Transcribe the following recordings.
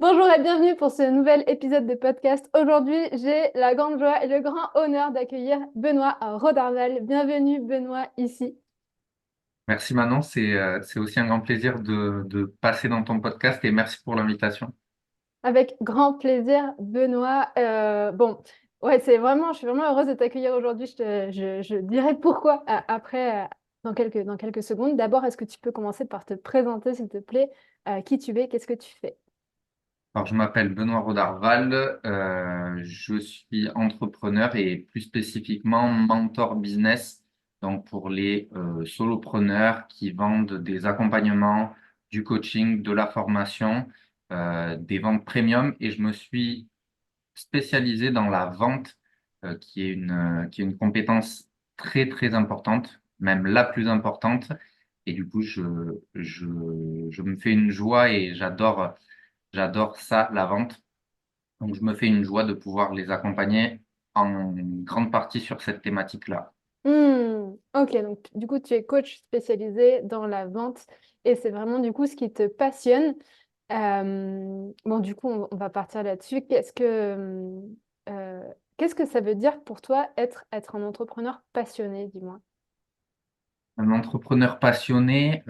Bonjour et bienvenue pour ce nouvel épisode de podcast. Aujourd'hui, j'ai la grande joie et le grand honneur d'accueillir Benoît Rodarval. Bienvenue Benoît ici. Merci Manon, c'est aussi un grand plaisir de passer dans ton podcast et merci pour l'invitation. Avec grand plaisir Benoît. Ouais, je suis vraiment heureuse de t'accueillir aujourd'hui. Je dirai pourquoi après, dans quelques secondes. D'abord, est-ce que tu peux commencer par te présenter s'il te plaît? Qui tu es, qu'est-ce que tu fais? Alors, je m'appelle Benoît Rodarval, je suis entrepreneur et plus spécifiquement mentor business, donc pour les solopreneurs qui vendent des accompagnements, du coaching, de la formation, des ventes premium et je me suis spécialisé dans la vente, qui est une compétence très, très importante, même la plus importante. Et du coup, je me fais une joie et j'adore ça, la vente. Donc, je me fais une joie de pouvoir les accompagner en grande partie sur cette thématique-là. Ok, donc du coup, tu es coach spécialisé dans la vente et c'est vraiment du coup ce qui te passionne. Bon, du coup, on va partir là-dessus. Qu'est-ce que ça veut dire pour toi être un entrepreneur passionné, dis-moi? Un entrepreneur passionné,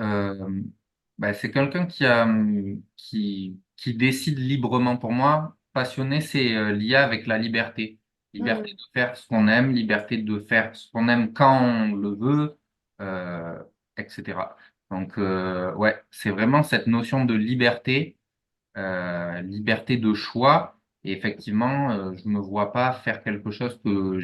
c'est quelqu'un qui décide librement. Pour moi, passionné, c'est lié avec la liberté. Liberté Hmm, de faire ce qu'on aime, liberté de faire ce qu'on aime quand on le veut, euh, etc. Donc, ouais, c'est vraiment cette notion de liberté, liberté de choix. Et effectivement, je me vois pas faire quelque chose que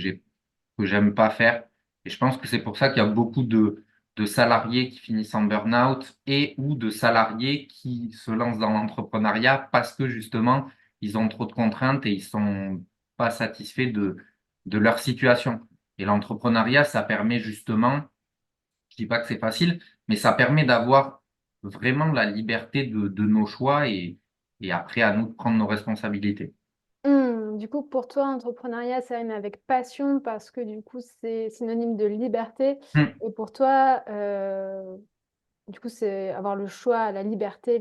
j'aime pas faire. Et je pense que c'est pour ça qu'il y a beaucoup de salariés qui finissent en burn-out et ou de salariés qui se lancent dans l'entrepreneuriat parce que justement, ils ont trop de contraintes et ils sont pas satisfaits de leur situation. Et l'entrepreneuriat, ça permet justement, je dis pas que c'est facile, mais ça permet d'avoir vraiment la liberté de nos choix et après à nous de prendre nos responsabilités. Du coup, pour toi, entrepreneuriat, ça rime avec passion parce que du coup, c'est synonyme de liberté. Hmm. Et pour toi, du coup, c'est avoir le choix, la liberté,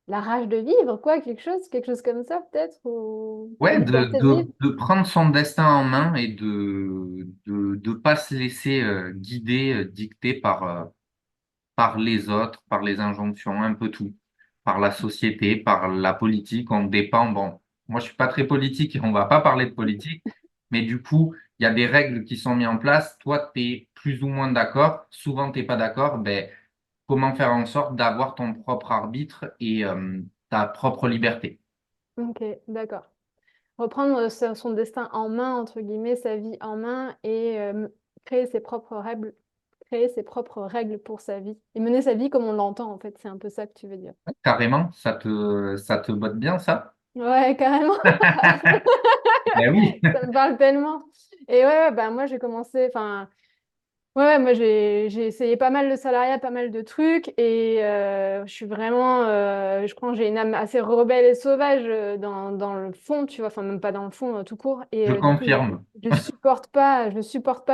la rage de vivre, quoi, quelque chose comme ça, peut-être, ou la Ouais, liberté de vivre. de prendre son destin en main et de pas se laisser guider, dicter par les autres, par les injonctions, un peu tout, par la société, par la politique. On dépend. Bon, moi, je suis pas très politique et on va pas parler de politique, mais du coup, il y a des règles qui sont mises en place. Toi, tu es plus ou moins d'accord. Souvent, t'es pas d'accord. Ben, comment faire en sorte d'avoir ton propre arbitre et ta propre liberté? Ok, d'accord. Reprendre son destin en main, entre guillemets, sa vie en main et créer ses propres règles, créer ses propres règles pour sa vie. Et mener sa vie comme on l'entend, en fait, c'est un peu ça que tu veux dire. Carrément, ça te botte bien, ça? Ouais, carrément. Ben oui. Ça me parle tellement. Et ouais, bah, moi, j'ai commencé, enfin, ouais, moi j'ai essayé pas mal de salariat, pas mal de trucs et je suis vraiment, je crois que j'ai une âme assez rebelle et sauvage dans le fond, tu vois, enfin même pas dans le fond, tout court. Et Je du coup, confirme. je supporte pas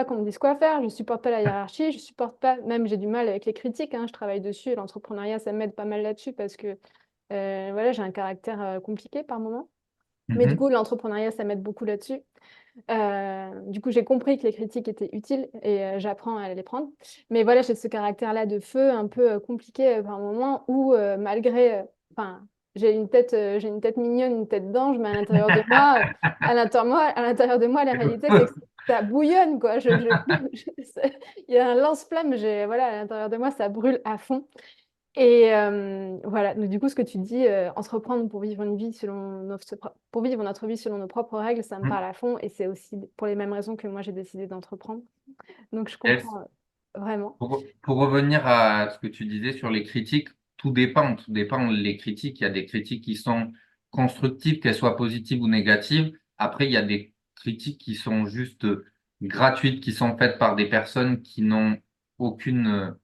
qu'on me dise quoi faire, je supporte pas la hiérarchie, je supporte pas, même j'ai du mal avec les critiques, hein, je travaille dessus, et l'entrepreneuriat ça m'aide pas mal là-dessus parce que voilà, j'ai un caractère compliqué par moment. Mais du Mhm. coup, l'entrepreneuriat ça m'aide beaucoup là-dessus. Du coup, j'ai compris que les critiques étaient utiles et j'apprends à les prendre. Mais voilà, j'ai ce caractère-là de feu un peu compliqué par moment où, enfin, j'ai une tête mignonne, une tête d'ange, mais à l'intérieur de moi, à l'intérieur de moi, la Le réalité, c'est que feu. ça bouillonne, quoi. Il y a un lance-flamme, voilà, à l'intérieur de moi, ça brûle à fond. Et voilà, donc du coup, ce que tu dis, entreprendre pour vivre une vie pour vivre notre vie selon nos propres règles, ça me parle à fond et c'est aussi pour les mêmes raisons que moi j'ai décidé d'entreprendre. Donc je Yes. comprends vraiment. Pour revenir à ce que tu disais sur les critiques, tout dépend. Tout dépend les critiques. Il y a des critiques qui sont constructives, qu'elles soient positives ou négatives. Après, il y a des critiques qui sont juste gratuites, qui sont faites par des personnes qui n'ont aucune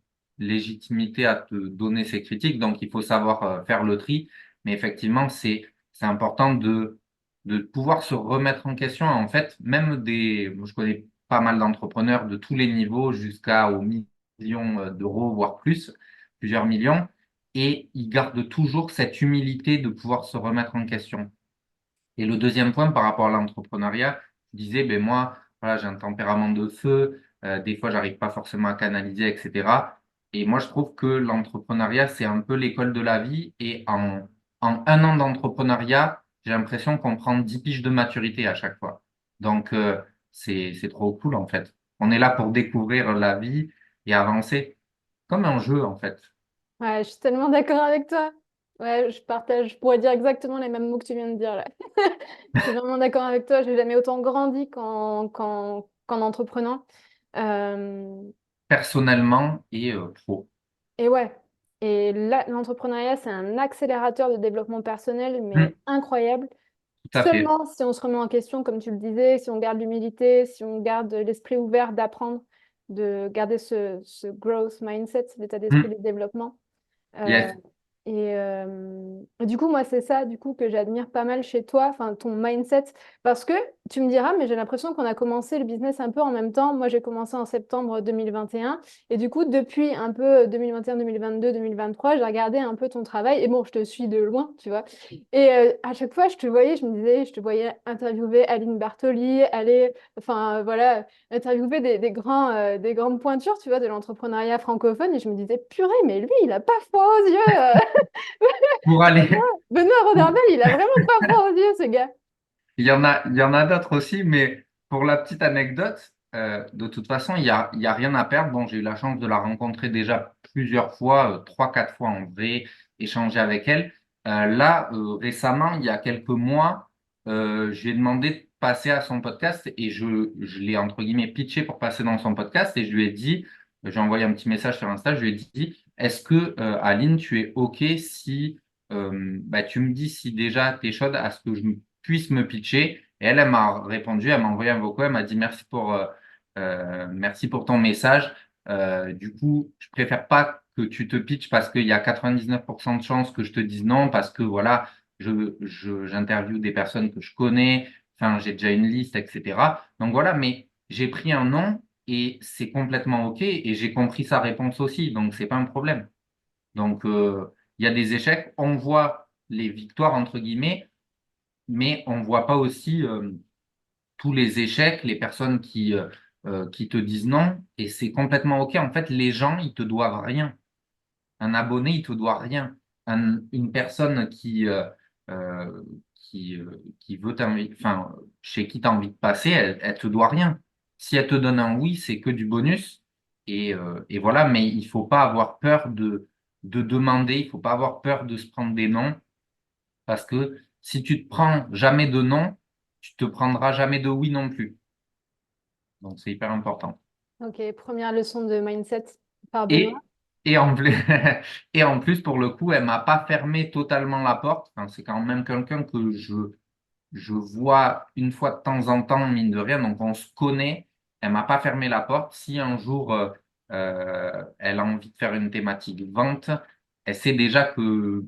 légitimité à te donner ces critiques. Donc, il faut savoir faire le tri. Mais effectivement, c'est important de pouvoir se remettre en question. En fait, je connais pas mal d'entrepreneurs de tous les niveaux jusqu'à aux millions d'euros, voire plus, plusieurs millions. et ils gardent toujours cette humilité de pouvoir se remettre en question. Et le deuxième point par rapport à l'entrepreneuriat, je disais, ben moi, voilà, j'ai un tempérament de feu, des fois, j'arrive pas forcément à canaliser, etc. Et moi, je trouve que l'entrepreneuriat, c'est un peu l'école de la vie. Et en un an d'entrepreneuriat, j'ai l'impression qu'on prend 10 piges de maturité à chaque fois. Donc, c'est trop cool, en fait. On est là pour découvrir la vie et avancer comme un jeu, en fait. Ouais, je suis tellement d'accord avec toi. Ouais, je partage, je pourrais dire exactement les mêmes mots que tu viens de dire là. Je suis vraiment d'accord avec toi. J'ai jamais autant grandi qu'en entreprenant. Euh, Personnellement et pro. et ouais. Et là, l'entrepreneuriat, c'est un accélérateur de développement personnel, mais Hmm, incroyable. tout à fait. Seulement si on se remet en question, comme tu le disais, si on garde l'humilité, si on garde l'esprit ouvert d'apprendre, de garder ce growth mindset, l'état d'esprit Hmm, de développement. Euh, yes. et du coup, moi, c'est ça, du coup, que j'admire pas mal chez toi, enfin, ton mindset, parce que tu me diras, mais j'ai l'impression qu'on a commencé le business un peu en même temps. Moi, j'ai commencé en septembre 2021, et du coup, depuis un peu 2021, 2022, 2023, j'ai regardé un peu ton travail, et bon, je te suis de loin, tu vois. Et à chaque fois, je te voyais, je me disais, je te voyais interviewer Aline Bartoli, aller, enfin, voilà, interviewer des grandes pointures, tu vois, de l'entrepreneuriat francophone, et je me disais, purée, mais lui, il a pas froid aux yeux. Pour aller, Benoît pour- Roderbel, il a vraiment pas froid aux yeux, ce gars. il y en a d'autres aussi, mais pour la petite anecdote, de toute façon, il y a rien à perdre. Bon, j'ai eu la chance de la rencontrer déjà plusieurs fois, trois, quatre fois en vrai, échanger avec elle. Récemment, il y a quelques mois, je lui ai demandé de passer à son podcast et je l'ai entre guillemets pitché pour passer dans son podcast et je lui ai dit, j'ai envoyé un petit message sur Insta, je lui ai dit, est-ce que Aline, tu es OK si bah, tu me dis si déjà tu es chaude à ce que puisse me pitcher. Et elle, elle m'a répondu, elle m'a envoyé un vocal, elle m'a dit merci pour ton message. Du coup, je préfère pas que tu te pitches parce qu'il y a 99% de chances que je te dise non parce que voilà, j'interviewe des personnes que je connais, enfin, j'ai déjà une liste, etc. Donc voilà, mais j'ai pris un non et c'est complètement OK et j'ai compris sa réponse aussi, donc c'est pas un problème. Donc, il y a des échecs, on voit les victoires entre guillemets, mais on voit pas aussi tous les échecs, les personnes qui te disent non, et c'est complètement OK. En fait, les gens, ils te doivent rien. Un abonné, il te doit rien. Une personne qui veut enfin, chez qui tu as envie de passer, elle te doit rien. Si elle te donne un oui, c'est que du bonus. Et voilà, mais il faut pas avoir peur de demander, il faut pas avoir peur de se prendre des noms, parce que si tu te prends jamais de non, tu te prendras jamais de oui non plus. Donc, c'est hyper important. Ok, première leçon de mindset par Benoît. Et, et, en plus, et en plus, pour le coup, elle m'a pas fermé totalement la porte. Enfin, c'est quand même quelqu'un que je vois une fois de temps en temps, mine de rien, donc on se connaît. Elle m'a pas fermé la porte. Si un jour, elle a envie de faire une thématique vente, elle sait déjà que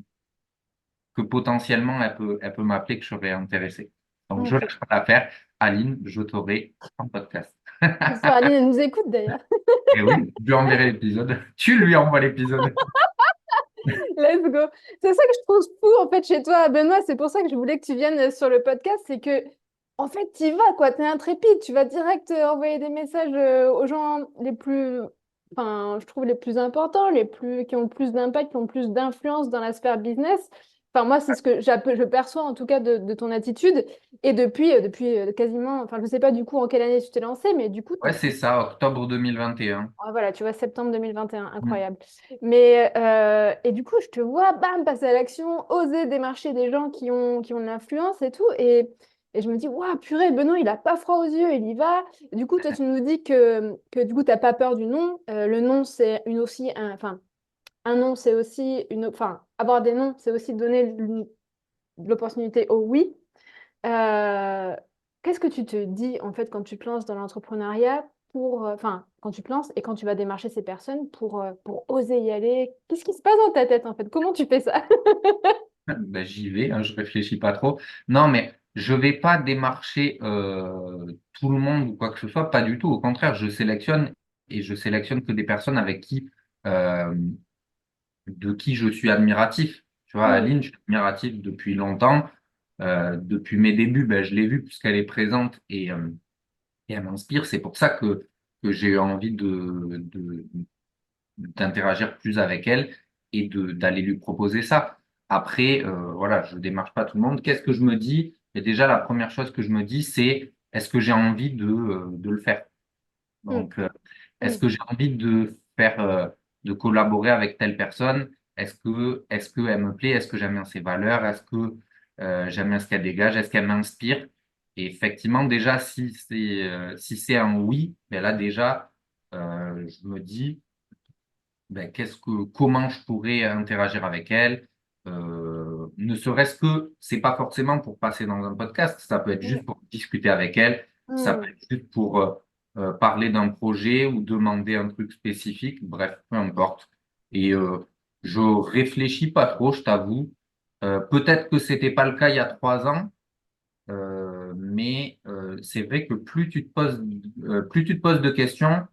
potentiellement, elle peut m'appeler, que je serais intéressé. Donc, je Ok. lâche pas l'affaire. Aline, je t'aurai en podcast. J'espère Aline, elle nous écoute d'ailleurs. Et oui, je lui enverrai l'épisode. Tu lui envoies l'épisode. Let's go. C'est ça que je trouve fou en fait chez toi, Benoît. C'est pour ça que je voulais que tu viennes sur le podcast. C'est que, en fait, tu y vas quoi. Tu es intrépide. Tu vas direct envoyer des messages aux gens les plus, enfin, je trouve les plus importants, qui ont le plus d'impact, qui ont le plus d'influence dans la sphère business. Enfin, moi, c'est ce que je perçois en tout cas de ton attitude. Et depuis quasiment, enfin, je sais pas du coup en quelle année tu t'es lancé, mais du coup, Ouais, c'est ça, octobre 2021. ah, voilà, tu vois, septembre 2021, Mm. incroyable. Mais, et du coup, je te vois, bam, passer à l'action, oser démarcher des gens qui ont de l'influence et tout. Et je me dis, waouh, purée, Benoît, il a pas froid aux yeux, il y va. Et du coup, toi, tu nous dis que du coup, tu n'as pas peur du non. Le non, c'est enfin, un non, c'est aussi enfin, avoir des noms, c'est aussi donner l'opportunité au oui. Euh, Qu'est-ce que tu te dis en fait quand tu te lances dans l'entrepreneuriat enfin, quand tu te lances et quand tu vas démarcher ces personnes pour oser y aller? Qu'est-ce qui se passe dans ta tête en fait? Comment tu fais ça? Ben, j'y vais, hein, je réfléchis pas trop. Non, mais je vais pas démarcher tout le monde ou quoi que ce soit, pas du tout. Au contraire, je sélectionne et je sélectionne que des personnes avec qui euh, de qui je suis admiratif. Tu vois, Mm, Aline, je suis admiratif depuis longtemps. Depuis mes débuts, ben, je l'ai vue puisqu'elle est présente et elle m'inspire. C'est pour ça que j'ai eu envie d'interagir plus avec elle et d'aller lui proposer ça. Après, voilà, je démarche pas tout le monde. Qu'est-ce que je me dis? Et déjà, la première chose que je me dis, c'est est-ce que j'ai envie de le faire? mm, Donc, est-ce mm, que j'ai envie de faire, de collaborer avec telle personne? Est-ce que elle me plaît? Est-ce que j'aime bien ses valeurs? Est-ce que j'aime bien ce qu'elle dégage? Est-ce qu'elle m'inspire? Et effectivement, déjà, si c'est un oui, ben là déjà, je me dis ben, comment je pourrais interagir avec elle. Ne serait-ce que, c'est pas forcément pour passer dans un podcast, ça peut être mm, juste pour discuter avec elle, ça peut mm. être juste pour parler d'un projet ou demander un truc spécifique, bref, peu importe. Et je réfléchis pas trop, je t'avoue. Peut-être que c'était pas le cas il y a 3 ans, mais c'est vrai que plus tu te poses de questions,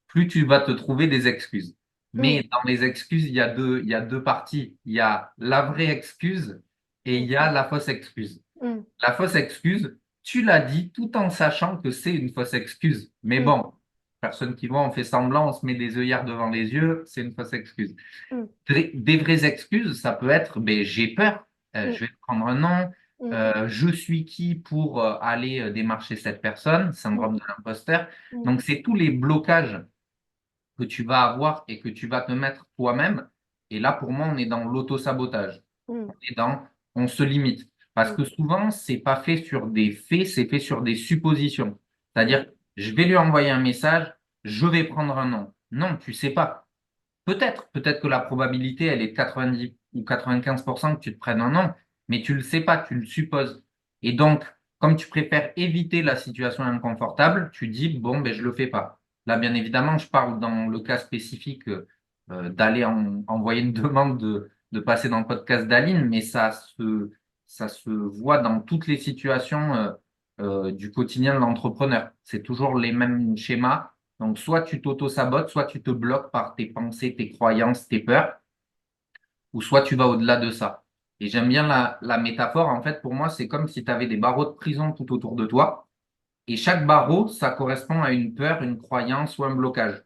plus tu vas te trouver des excuses. Mm, Mais dans les excuses, il y a deux parties. Il y a la vraie excuse et il mm, y a la fausse excuse. mm, La fausse excuse, tu l'as dit tout en sachant que c'est une fausse excuse. Mais mm, bon, personne qui voit, on fait semblant, on se met des œillères devant les yeux, c'est une fausse excuse. mm, Des vraies excuses, ça peut être, ben, j'ai peur, mm, je vais prendre un nom, mm, je suis qui pour aller démarcher cette personne, mm, syndrome de l'imposteur. mm, Donc, c'est tous les blocages que tu vas avoir et que tu vas te mettre toi-même. Et là, pour moi, on est dans l'auto-sabotage. mm, On est dans, on se limite. Parce mm, que souvent, c'est pas fait sur des faits, c'est fait sur des suppositions. C'est-à-dire, je vais lui envoyer un message, je vais prendre un nom. Non, tu sais pas. Peut-être que la probabilité, elle est de 90 ou 95% que tu te prennes un nom, mais tu le sais pas, tu le supposes. Et donc, comme tu préfères éviter la situation inconfortable, tu dis, bon, ben, je le fais pas. Là, bien évidemment, je parle dans le cas spécifique d'aller envoyer une demande de passer dans le podcast d'Aline, mais ça se voit dans toutes les situations du quotidien de l'entrepreneur. C'est toujours les mêmes schémas. Donc, soit tu t'auto-sabotes, soit tu te bloques par tes pensées, tes croyances, tes peurs, ou soit tu vas au-delà de ça. Et j'aime bien la métaphore. En fait, pour moi, c'est comme si tu avais des barreaux de prison tout autour de toi. Et chaque barreau, ça correspond à une peur, une croyance ou un blocage.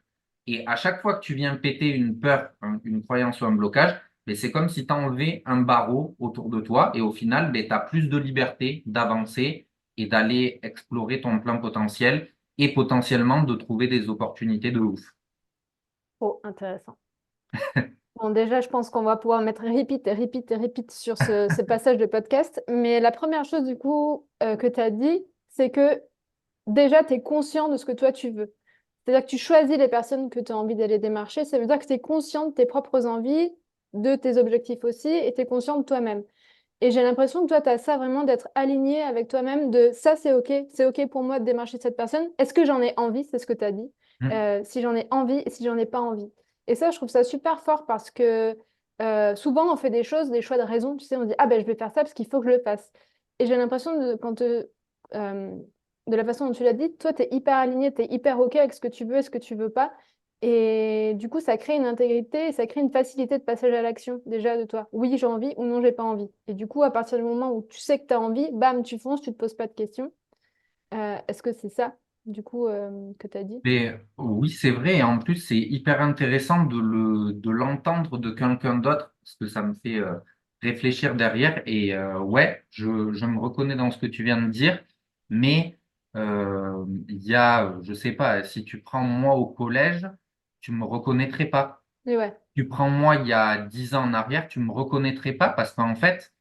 Et à chaque fois que tu viens péter une peur, une croyance ou un blocage, ben, c'est comme si tu enlevais un barreau autour de toi. Et au final, ben, tu as plus de liberté d'avancer et d'aller explorer ton plein potentiel et potentiellement de trouver des opportunités de ouf. Oh, intéressant. Bon, déjà, je pense qu'on va pouvoir mettre repeat et repeat et repeat sur ce passage de podcast. Mais la première chose, du coup, que tu as dit, c'est que déjà, tu es conscient de ce que toi, tu veux. C'est-à-dire que tu choisis les personnes que tu as envie d'aller démarcher. Ça veut dire que tu es conscient de tes propres envies, de tes objectifs aussi, et tu es conscient de toi-même. Et j'ai l'impression que toi, tu as ça vraiment d'être aligné avec toi-même, de ça, c'est OK pour moi de démarcher cette personne. Est-ce que j'en ai envie? C'est ce que tu as dit. Mm. Si j'en ai envie et si j'en ai pas envie. Et ça, je trouve ça super fort parce que souvent, on fait des choses, des choix de raison. Tu sais, on dit, ah ben, je vais faire ça parce qu'il faut que je le fasse. Et j'ai l'impression euh, de la façon dont tu l'as dit, toi, tu es hyper aligné, tu es hyper OK avec ce que tu veux et ce que tu veux pas. Et du coup, ça crée une intégrité et ça crée une facilité de passage à l'action déjà de toi. Oui, j'ai envie ou non, j'ai pas envie. Et du coup, à partir du moment où tu sais que tu as envie, bam, tu fonces, tu te poses pas de questions. Est-ce que c'est ça, du coup, que tu as dit? Mais oui, c'est vrai. Et en plus, c'est hyper intéressant de l'entendre de quelqu'un d'autre parce que ça me fait réfléchir derrière. Et ouais, je me reconnais dans ce que tu viens de dire. Mais il y a, je sais pas, si tu prends moi au collège, tu me reconnaîtrais pas. Mais ouais. Tu prends moi il y a 10 ans en arrière, tu me reconnaîtrais pas parce qu'en fait,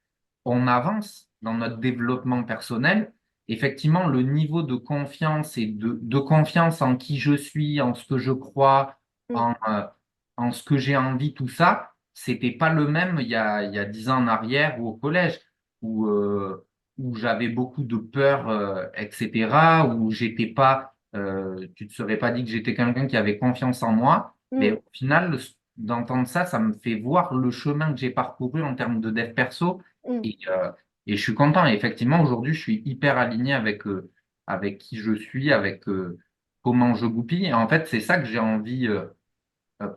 on avance dans notre développement personnel. Effectivement, le niveau de confiance et de confiance en qui je suis, en ce que je crois, Mm, en ce que j'ai envie, tout ça, c'était pas le même il y a 10 ans en arrière ou au collège, où, où j'avais beaucoup de peur, etc., où j'étais pas, tu te serais pas dit que j'étais quelqu'un qui avait confiance en moi, mais mm, au final, d'entendre ça, ça me fait voir le chemin que j'ai parcouru en termes de dev perso mm. et, euh, et je suis content. Et effectivement, aujourd'hui, je suis hyper aligné avec qui je suis, avec comment je goupille. Et en fait, c'est ça que j'ai envie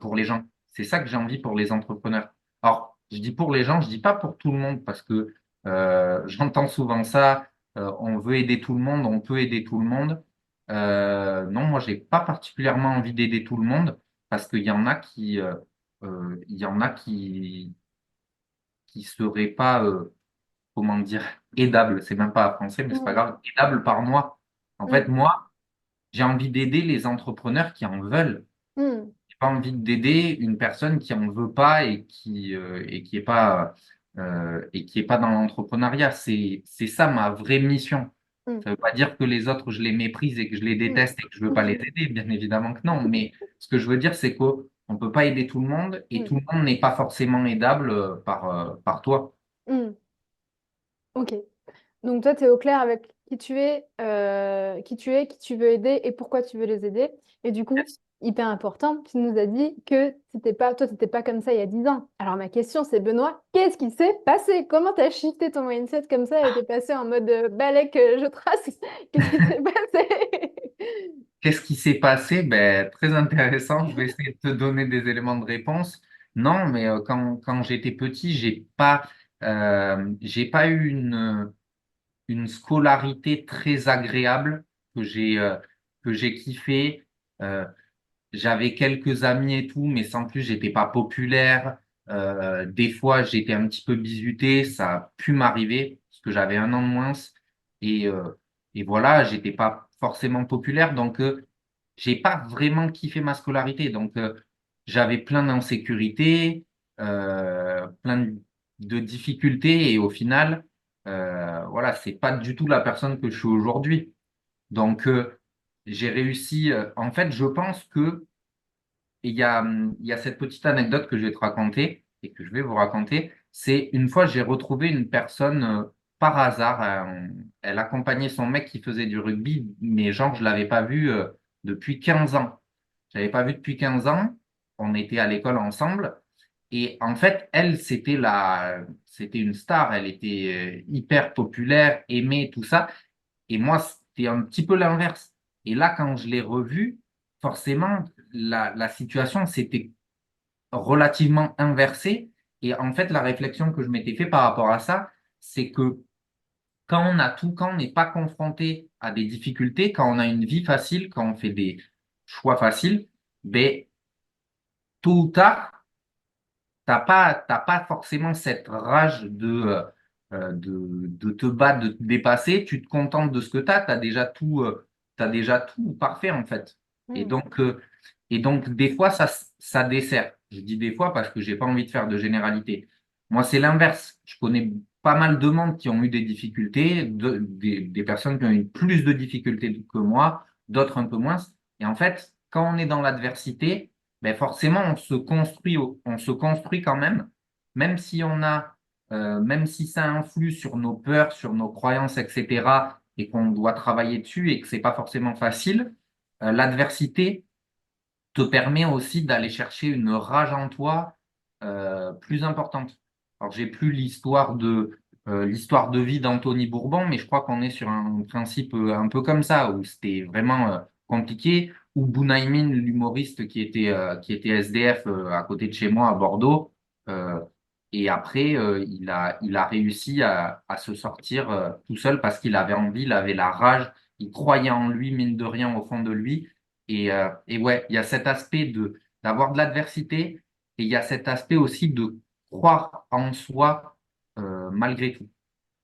pour les gens. C'est ça que j'ai envie pour les entrepreneurs. Alors, je dis pour les gens, je dis pas pour tout le monde parce que j'entends souvent ça. On veut aider tout le monde, on peut aider tout le monde. Non, moi, j'ai pas particulièrement envie d'aider tout le monde parce qu'il y en a il y en a qui seraient pas, comment dire, aidables. C'est même pas français, mais c'est pas Mm, grave. Aidables par moi. En fait, mm, moi, j'ai envie d'aider les entrepreneurs qui en veulent. mm, J'ai pas envie d'aider une personne qui en veut pas et qui est pas dans l'entrepreneuriat. C'est ça ma vraie mission. mm, Ça veut pas dire que les autres je les méprise et que je les mm, déteste et que je veux pas les mm, aider, bien évidemment que non. Mais ce que je veux dire, c'est qu'on peut pas aider tout le monde et mm, tout le monde n'est pas forcément aidable par toi. mm. Ok. Donc toi, tu es au clair avec qui tu veux aider et pourquoi tu veux les aider. Et du coup, hyper important, tu nous as dit que toi, tu n'étais pas comme ça il y a 10 ans. Alors ma question, c'est Benoît, qu'est-ce qui s'est passé? Comment tu as shifté ton mindset comme ça et t'es passé en mode balai que je trace? Qu'est-ce qui s'est passé? Qu'est-ce qui s'est passé? Ben, très intéressant. Je vais essayer de te donner des éléments de réponse. Non, mais quand j'étais petit, j'ai pas eu une scolarité très agréable que j'ai kiffé. Euh, J'avais quelques amis et tout, mais sans plus, j'étais pas populaire. Des fois, j'étais un petit peu bizuté. Ça a pu m'arriver parce que j'avais un an de moins. Et, euh, et voilà, j'étais pas forcément populaire. Donc, j'ai pas vraiment kiffé ma scolarité. Donc, j'avais plein d'insécurités, plein de difficultés. Et au final, voilà, c'est pas du tout la personne que je suis aujourd'hui. Donc, j'ai réussi. En fait, je pense que il y a cette petite anecdote que je vais te raconter et que je vais vous raconter. C'est une fois, j'ai retrouvé une personne par hasard. Elle accompagnait son mec qui faisait du rugby, mais genre, je l'avais pas vu depuis 15 ans. Je l'avais pas vu depuis 15 ans. On était à l'école ensemble. Et en fait, elle, c'était une star. Elle était hyper populaire, aimée, tout ça. Et moi, c'était un petit peu l'inverse. Et là, quand je l'ai revue, forcément, la situation s'était relativement inversée. Et en fait, la réflexion que je m'étais fait par rapport à ça, c'est que quand on a tout, quand on n'est pas confronté à des difficultés, quand on a une vie facile, quand on fait des choix faciles, ben, tôt ou tard, t'as pas forcément cette rage de te battre, de te dépasser. Tu te contentes de ce que tu as. Tu as déjà t'as déjà tout parfait, en fait. Et Hmm, donc, euh, et donc des fois, ça dessert. Je dis des fois parce que j'ai pas envie de faire de généralité. Moi, c'est l'inverse. Je connais pas mal de monde qui ont eu des difficultés, des personnes qui ont eu plus de difficultés que moi, d'autres un peu moins. Et en fait, quand on est dans l'adversité, ben forcément, on se construit quand même si même si ça influe sur nos peurs, sur nos croyances, etc., et qu'on doit travailler dessus et que c'est pas forcément facile, l'adversité te permet aussi d'aller chercher une rage en toi plus importante. Alors, j'ai plus l'histoire de vie d'Anthony Bourbon, mais je crois qu'on est sur un principe un peu comme ça, où c'était vraiment compliqué, ou Bunaimin, l'humoriste qui était SDF à côté de chez moi à Bordeaux, euh, et après, il a réussi à se sortir tout seul parce qu'il avait envie, il avait la rage, il croyait en lui, mine de rien, au fond de lui. Et ouais, il y a cet aspect d'avoir de l'adversité et il y a cet aspect aussi de croire en soi malgré tout.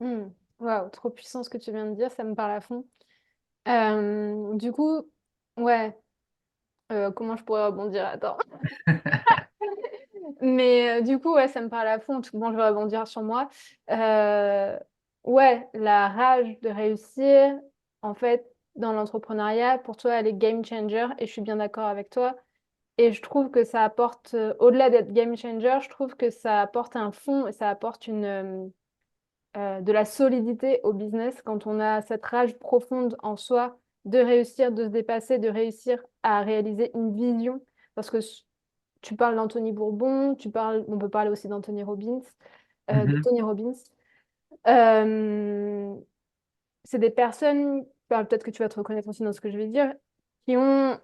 hmm. Waouh, trop puissant ce que tu viens de dire, ça me parle à fond. Du coup, ouais, comment je pourrais rebondir? Attends. Mais du coup, ouais, ça me parle à fond. Bon, je vais rebondir sur moi. Euh, ouais, la rage de réussir, en fait, dans l'entrepreneuriat, pour toi, elle est game changer et je suis bien d'accord avec toi. Et je trouve que ça apporte, au-delà d'être game changer, je trouve que ça apporte un fond et ça apporte de la solidité au business quand on a cette rage profonde en soi de réussir, de se dépasser, de réussir à réaliser une vision. Parce que tu parles d'Anthony Bourbon, on peut parler aussi de Mhm, Tony Robbins. Euh, c'est des personnes, enfin, peut-être que tu vas te reconnaître aussi dans ce que je vais dire, qui ont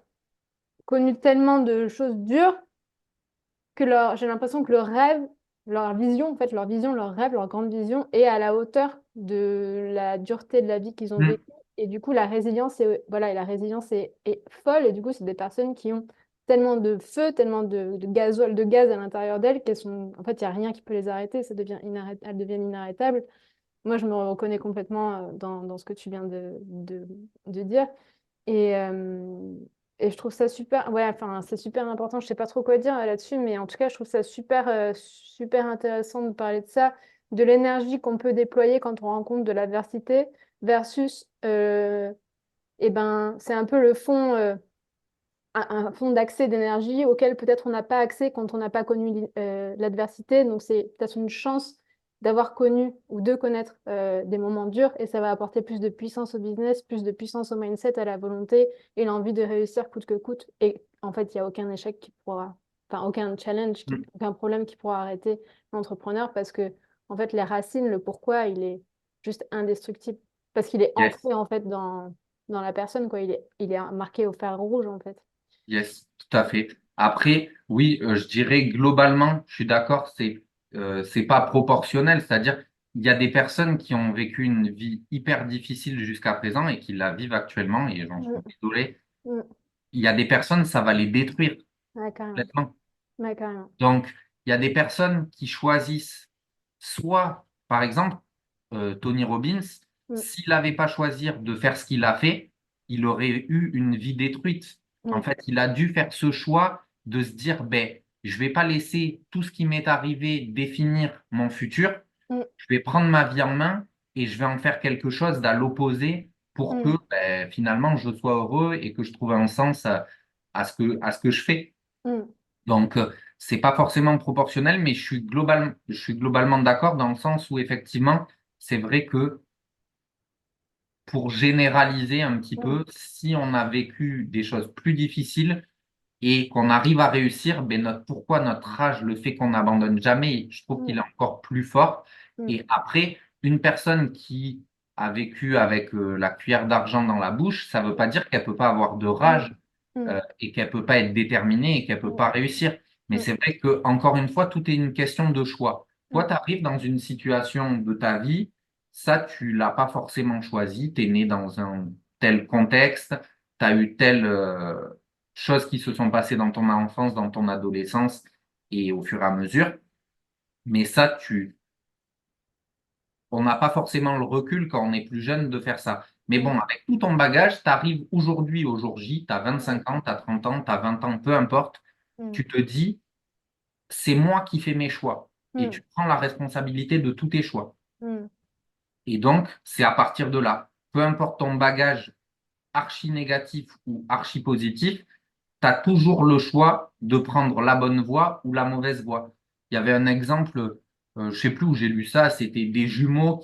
connu tellement de choses dures que j'ai l'impression que leur rêve leur vision, en fait, leur vision, leur rêve, leur grande vision est à la hauteur de la dureté de la vie qu'ils ont Mm. vécue. Et du coup, la résilience est, voilà, et la résilience est folle. Et du coup, c'est des personnes qui ont tellement de feu, tellement de gasoil, de gaz à l'intérieur d'elles qu'elles sont, en fait, il n'y a rien qui peut les arrêter. Elles deviennent inarrêtables. Moi, je me reconnais complètement dans ce que tu viens de dire. Et, euh, et je trouve ça super, ouais, enfin, c'est super important. Je sais pas trop quoi dire là-dessus, mais en tout cas, je trouve ça super, super intéressant de parler de ça, de l'énergie qu'on peut déployer quand on rencontre de l'adversité versus, eh ben, c'est un peu le fond, un fond d'accès d'énergie auquel peut-être on n'a pas accès quand on n'a pas connu l'adversité. Donc, c'est peut-être une chance d'avoir connu ou de connaître des moments durs et ça va apporter plus de puissance au business, plus de puissance au mindset, à la volonté et l'envie de réussir coûte que coûte. Et en fait, il n'y a aucun échec qui pourra, enfin, aucun challenge, Mm. aucun problème qui pourra arrêter l'entrepreneur parce que, en fait, les racines, le pourquoi, il est juste indestructible parce qu'il est Yes. ancré, en fait, dans la personne, quoi. Il est marqué au fer rouge, en fait. Yes, tout à fait. Après, oui, je dirais globalement, je suis d'accord, c'est pas proportionnel, c'est-à-dire il y a des personnes qui ont vécu une vie hyper difficile jusqu'à présent et qui la vivent actuellement et j'en suis Mm, désolé. mm. Il y a des personnes, ça va les détruire Ouais, carrément. complètement. Ouais, carrément. Donc, il y a des personnes qui choisissent soit, par exemple, Tony Robbins, Mm, s'il n'avait pas choisi de faire ce qu'il a fait, il aurait eu une vie détruite. En mm, fait, il a dû faire ce choix de se dire, ben, je vais pas laisser tout ce qui m'est arrivé définir mon futur. mm, Je vais prendre ma vie en main et je vais en faire quelque chose d'à l'opposé pour que mm, ben, finalement je sois heureux et que je trouve un sens à ce que je fais. mm, Donc, c'est pas forcément proportionnel, mais je suis globalement d'accord dans le sens où effectivement, c'est vrai que pour généraliser un petit mm, peu, si on a vécu des choses plus difficiles et qu'on arrive à réussir, ben pourquoi notre rage, le fait qu'on n'abandonne jamais, je trouve qu'il mm, est encore plus fort. mm, Et après, une personne qui a vécu avec la cuillère d'argent dans la bouche, ça ne veut pas dire qu'elle peut pas avoir de mm, rage mm, et qu'elle peut pas être déterminée et qu'elle peut mm, pas réussir. Mais mm, c'est vrai que, encore une fois, tout est une question de choix. Toi, mm, tu arrives dans une situation de ta vie, ça, tu l'as pas forcément choisi, tu es né dans un tel contexte, tu as eu telle choses qui se sont passées dans ton enfance, dans ton adolescence et au fur et à mesure. Mais ça, on n'a pas forcément le recul quand on est plus jeune de faire ça. Mais bon, mm, avec tout ton bagage, tu arrives aujourd'hui, au jour J, tu as mm, 25 ans, tu as 30 ans, tu as 20 ans, peu importe, mm, tu te dis, c'est moi qui fais mes choix. Et mm, tu prends la responsabilité de tous tes choix. mm, Et donc, c'est à partir de là, peu importe ton bagage archi négatif ou archi positif, tu as toujours le choix de prendre la bonne voie ou la mauvaise voie. Il y avait un exemple, je sais plus où j'ai lu ça, c'était des jumeaux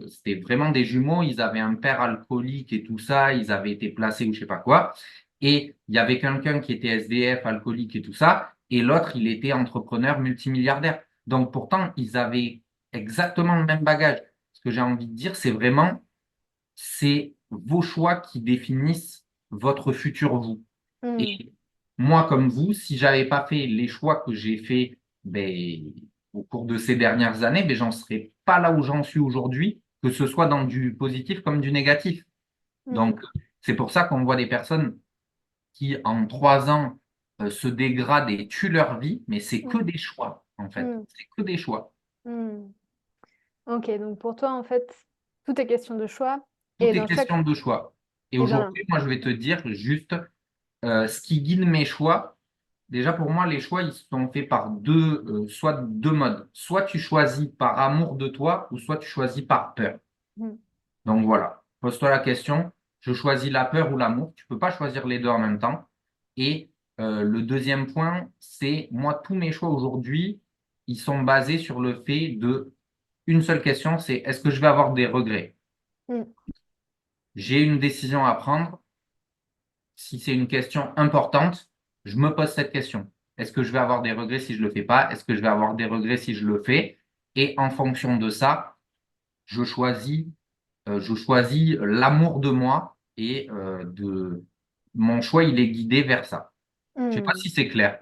c'était vraiment des jumeaux, ils avaient un père alcoolique et tout ça, ils avaient été placés ou je sais pas quoi, et il y avait quelqu'un qui était SDF, alcoolique et tout ça, et l'autre, il était entrepreneur multimilliardaire. Donc pourtant, ils avaient exactement le même bagage. Ce que j'ai envie de dire, c'est vraiment, c'est vos choix qui définissent votre futur vous. mm, Et moi, comme vous, si j'avais pas fait les choix que j'ai faits ben, au cours de ces dernières années, ben, j'en serais pas là où j'en suis aujourd'hui, que ce soit dans du positif comme du négatif. mm, Donc, c'est pour ça qu'on voit des personnes qui, en 3 ans, se dégradent et tuent leur vie, mais c'est que mm, des choix, en fait. mm, C'est que des choix. mm. Ok, donc pour toi, en fait, tout est question de choix. Et Tout est dans chaque... question de choix. Et Et dans... aujourd'hui, moi, je vais te dire juste ce qui guide mes choix. Déjà, pour moi, les choix, ils sont faits par soit deux modes. Soit tu choisis par amour de toi, ou soit tu choisis par peur. Mm, Donc voilà, pose-toi la question, je choisis la peur ou l'amour. Tu peux pas choisir les deux en même temps. Et le deuxième point, c'est moi, tous mes choix aujourd'hui, ils sont basés sur le fait de une seule question, c'est est-ce que je vais avoir des regrets? mm, J'ai une décision à prendre. Si c'est une question importante, je me pose cette question. Est-ce que je vais avoir des regrets si je le fais pas? Est-ce que je vais avoir des regrets si je le fais? Et en fonction de ça, je choisis, je choisis l'amour de moi et de mon choix, il est guidé vers ça. Je sais pas mm. si c'est clair.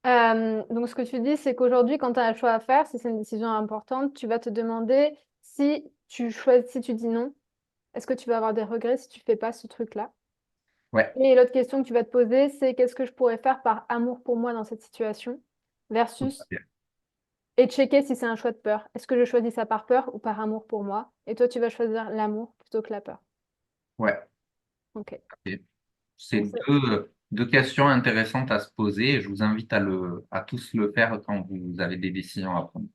Donc, ce que tu dis, c'est qu'aujourd'hui, quand tu as un choix à faire, si c'est une décision importante, tu vas te demander si tu choisis, si tu dis non, est-ce que tu vas avoir des regrets si tu fais pas ce truc-là? Ouais, Et l'autre question que tu vas te poser, c'est qu'est-ce que je pourrais faire par amour pour moi dans cette situation? tout à Versus, fait. et checker si c'est un choix de peur. Est-ce que je choisis ça par peur ou par amour pour moi? Et toi, tu vas choisir l'amour plutôt que la peur. Ouais. Ok. Et c'est Donc, ça- deux questions intéressantes à se poser et je vous invite à tous le faire quand vous avez des décisions à prendre.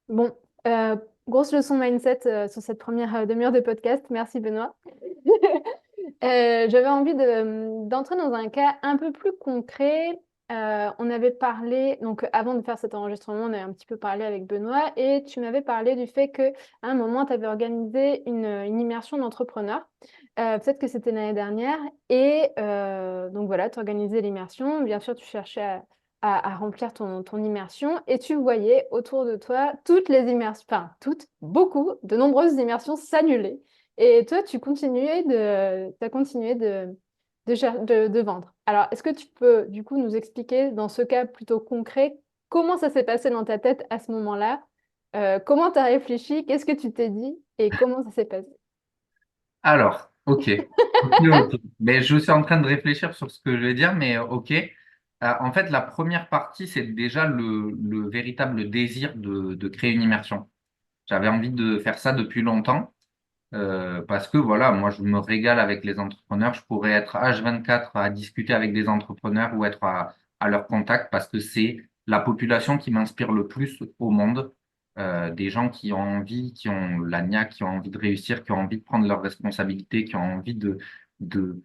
bon, euh, grosse leçon mindset sur cette première demi-heure de podcast. Merci Benoît. J'avais envie d'entrer dans un cas un peu plus concret. On avait parlé, donc avant de faire cet enregistrement, on avait un petit peu parlé avec Benoît et tu m'avais parlé du fait qu'à un moment, tu avais organisé une immersion d'entrepreneurs. Peut-être que c'était l'année dernière. Et donc voilà, tu organisais l'immersion. Bien sûr, tu cherchais à remplir ton immersion et tu voyais autour de toi toutes les immersions, enfin toutes, beaucoup, de nombreuses immersions s'annuler. Et toi, t'as continué de vendre. Alors, est-ce que tu peux, du coup, nous expliquer, dans ce cas plutôt concret, comment ça s'est passé dans ta tête à ce moment-là? Comment tu as réfléchi? Qu'est-ce que tu t'es dit? Et comment ça s'est passé? Alors, ok. Ok, ok. Mais je suis en train de réfléchir sur ce que je vais dire, mais ok. En fait, la première partie, c'est déjà le véritable désir de créer une immersion. J'avais envie de faire ça depuis longtemps. Parce que voilà, moi je me régale avec les entrepreneurs. Je pourrais être H24 à discuter avec des entrepreneurs ou être à leur contact parce que c'est la population qui m'inspire le plus au monde. Des gens qui ont envie, qui ont la niaque, qui ont envie de réussir, qui ont envie de prendre leurs responsabilités, qui ont envie de, de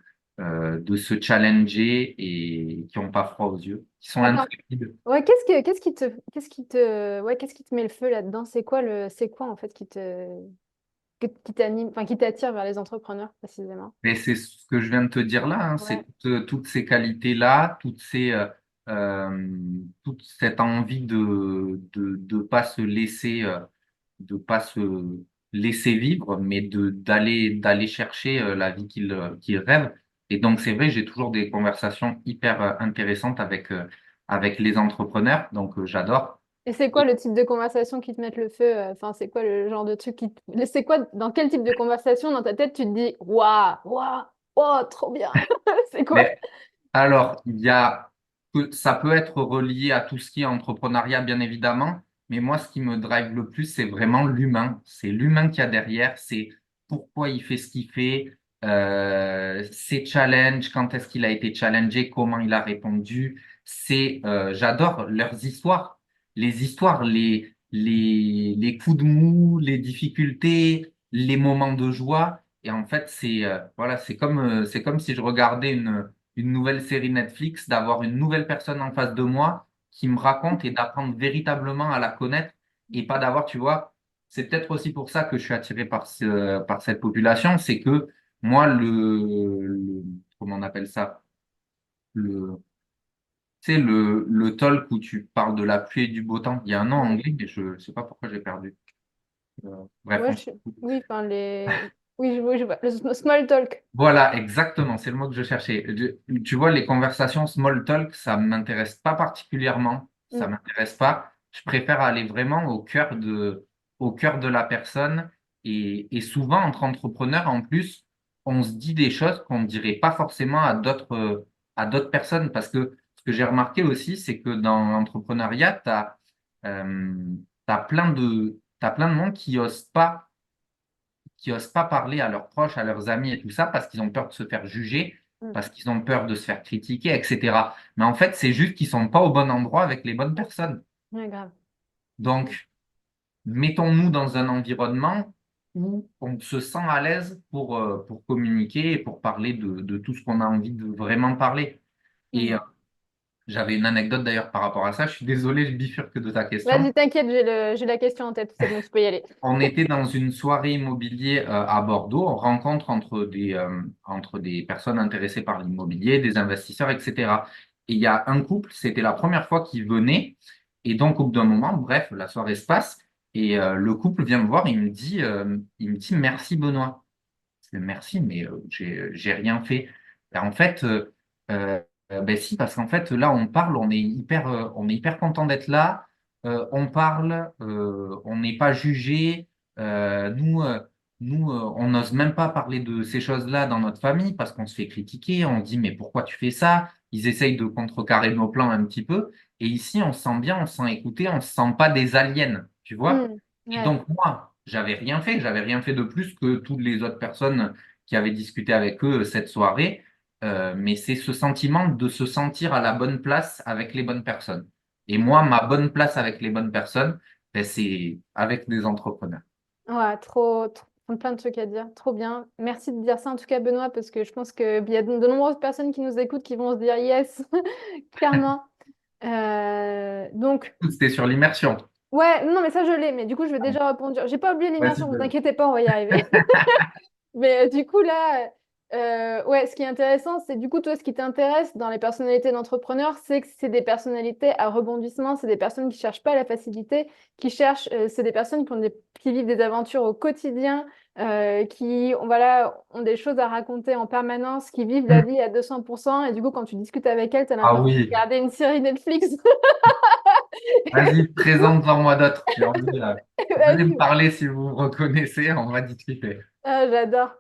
se challenger et qui n'ont pas froid aux yeux, qui sont D'accord. intrépides. Ouais, qu'est-ce qui te met le feu là-dedans? C'est quoi en fait qui t'anime, enfin qui t'attire vers les entrepreneurs précisément? Mais c'est ce que je viens de te dire là, hein, c'est Ouais. toutes ces qualités-là, toute cette envie de pas se laisser, de pas se laisser vivre, mais d'aller chercher la vie qu'il rêve. Et donc c'est vrai, j'ai toujours des conversations hyper intéressantes avec les entrepreneurs, donc j'adore. Et c'est quoi le type de conversation qui te met le feu? Enfin, c'est quoi le genre de truc c'est quoi, dans quel type de conversation dans ta tête tu te dis, waouh, waouh, oh, trop bien. C'est quoi? Mais alors, ça peut être relié à tout ce qui est entrepreneuriat, bien évidemment, mais moi, ce qui me drive le plus, c'est vraiment l'humain. C'est l'humain qu'il y a derrière, c'est pourquoi il fait ce qu'il fait, ses challenges, quand est-ce qu'il a été challengé, comment il a répondu. J'adore leurs histoires, les coups de mou, les difficultés, les moments de joie. Et en fait, voilà, c'est comme si je regardais une nouvelle série Netflix, d'avoir une nouvelle personne en face de moi qui me raconte et d'apprendre véritablement à la connaître et pas d'avoir, tu vois, c'est peut-être aussi pour ça que je suis attiré par cette population, c'est que moi, comment on appelle ça? Le, tu sais, le talk où tu parles de la pluie et du beau temps, il y a un nom en Ouais. anglais, mais je ne sais pas pourquoi j'ai perdu. Bref, Ouais, on s'en fout. oui, enfin, oui, je vois. Le small talk. Voilà, exactement, c'est le mot que je cherchais. Tu vois, les conversations small talk, ça m'intéresse pas particulièrement, ça Mm. m'intéresse pas. Je préfère aller vraiment au cœur de la personne. Et souvent, entre entrepreneurs, en plus, on se dit des choses qu'on ne dirait pas forcément à d'autres personnes. Parce que ce que j'ai remarqué aussi, c'est que dans l'entrepreneuriat, t'as plein de monde qui osent pas parler à leurs proches, à leurs amis et tout ça parce qu'ils ont peur de se faire juger, Mm. parce qu'ils ont peur de se faire critiquer, etc. Mais en fait, c'est juste qu'ils sont pas au bon endroit avec les bonnes personnes. Ouais, grave. Donc, mettons-nous dans un environnement où on se sent à l'aise pour communiquer et pour parler de tout ce qu'on a envie de vraiment parler. Et Mm. j'avais une anecdote d'ailleurs par rapport à ça. Je suis désolé, je bifurque de ta question. Vas-y, t'inquiète, j'ai la question en tête, c'est bon, tu peux y aller. On était dans une soirée immobilier à Bordeaux, on rencontre entre des personnes intéressées par l'immobilier, des investisseurs, etc. Et il y a un couple, c'était la première fois qu'ils venaient, et donc au bout d'un moment, bref, la soirée se passe, et le couple vient me voir, il me dit merci Benoît. Je dis, merci, mais j'ai rien fait. Et en fait, Ben si, parce qu'en fait, là, on parle, on est hyper content d'être là. On parle, on n'est pas jugé. Euh, nous, euh, on n'ose même pas parler de ces choses-là dans notre famille parce qu'on se fait critiquer. On dit, mais pourquoi tu fais ça? Ils essayent de contrecarrer nos plans un petit peu. Et ici, on se sent bien, on se sent écouté, on se sent pas des aliens, tu vois? Mm. Et Ouais. donc, moi, j'avais rien fait de plus que toutes les autres personnes qui avaient discuté avec eux cette soirée. Mais c'est ce sentiment de se sentir à la bonne place avec les bonnes personnes. Et moi, ma bonne place avec les bonnes personnes, ben, c'est avec des entrepreneurs. Ouais, plein de trucs à dire. Trop bien. Merci de dire ça en tout cas, Benoît, parce que je pense qu'il y a de nombreuses personnes qui nous écoutent qui vont se dire yes, clairement. Donc, C'était sur l'immersion. ouais, non, mais ça je l'ai, mais du coup, je vais déjà répondre. J'ai pas oublié Vas-y, l'immersion, vous vas-y. inquiétez pas, on va y arriver. Mais du coup, là, ouais, ce qui est intéressant, c'est du coup, toi, ce qui t'intéresse dans les personnalités d'entrepreneurs, c'est que c'est des personnalités à rebondissement, c'est des personnes qui cherchent pas la facilité, qui cherchent, c'est des personnes qui vivent des aventures au quotidien, voilà, ont des choses à raconter en permanence, qui vivent la Hmm. vie à 200%. Et du coup, quand tu discutes avec elles, tu as Ah l'impression de oui, regarder une série Netflix. vas-y, présente-en-moi d'autres. J'ai envie, venez me Vas-y. parler si vous vous reconnaissez, on va discuter. Ah, j'adore.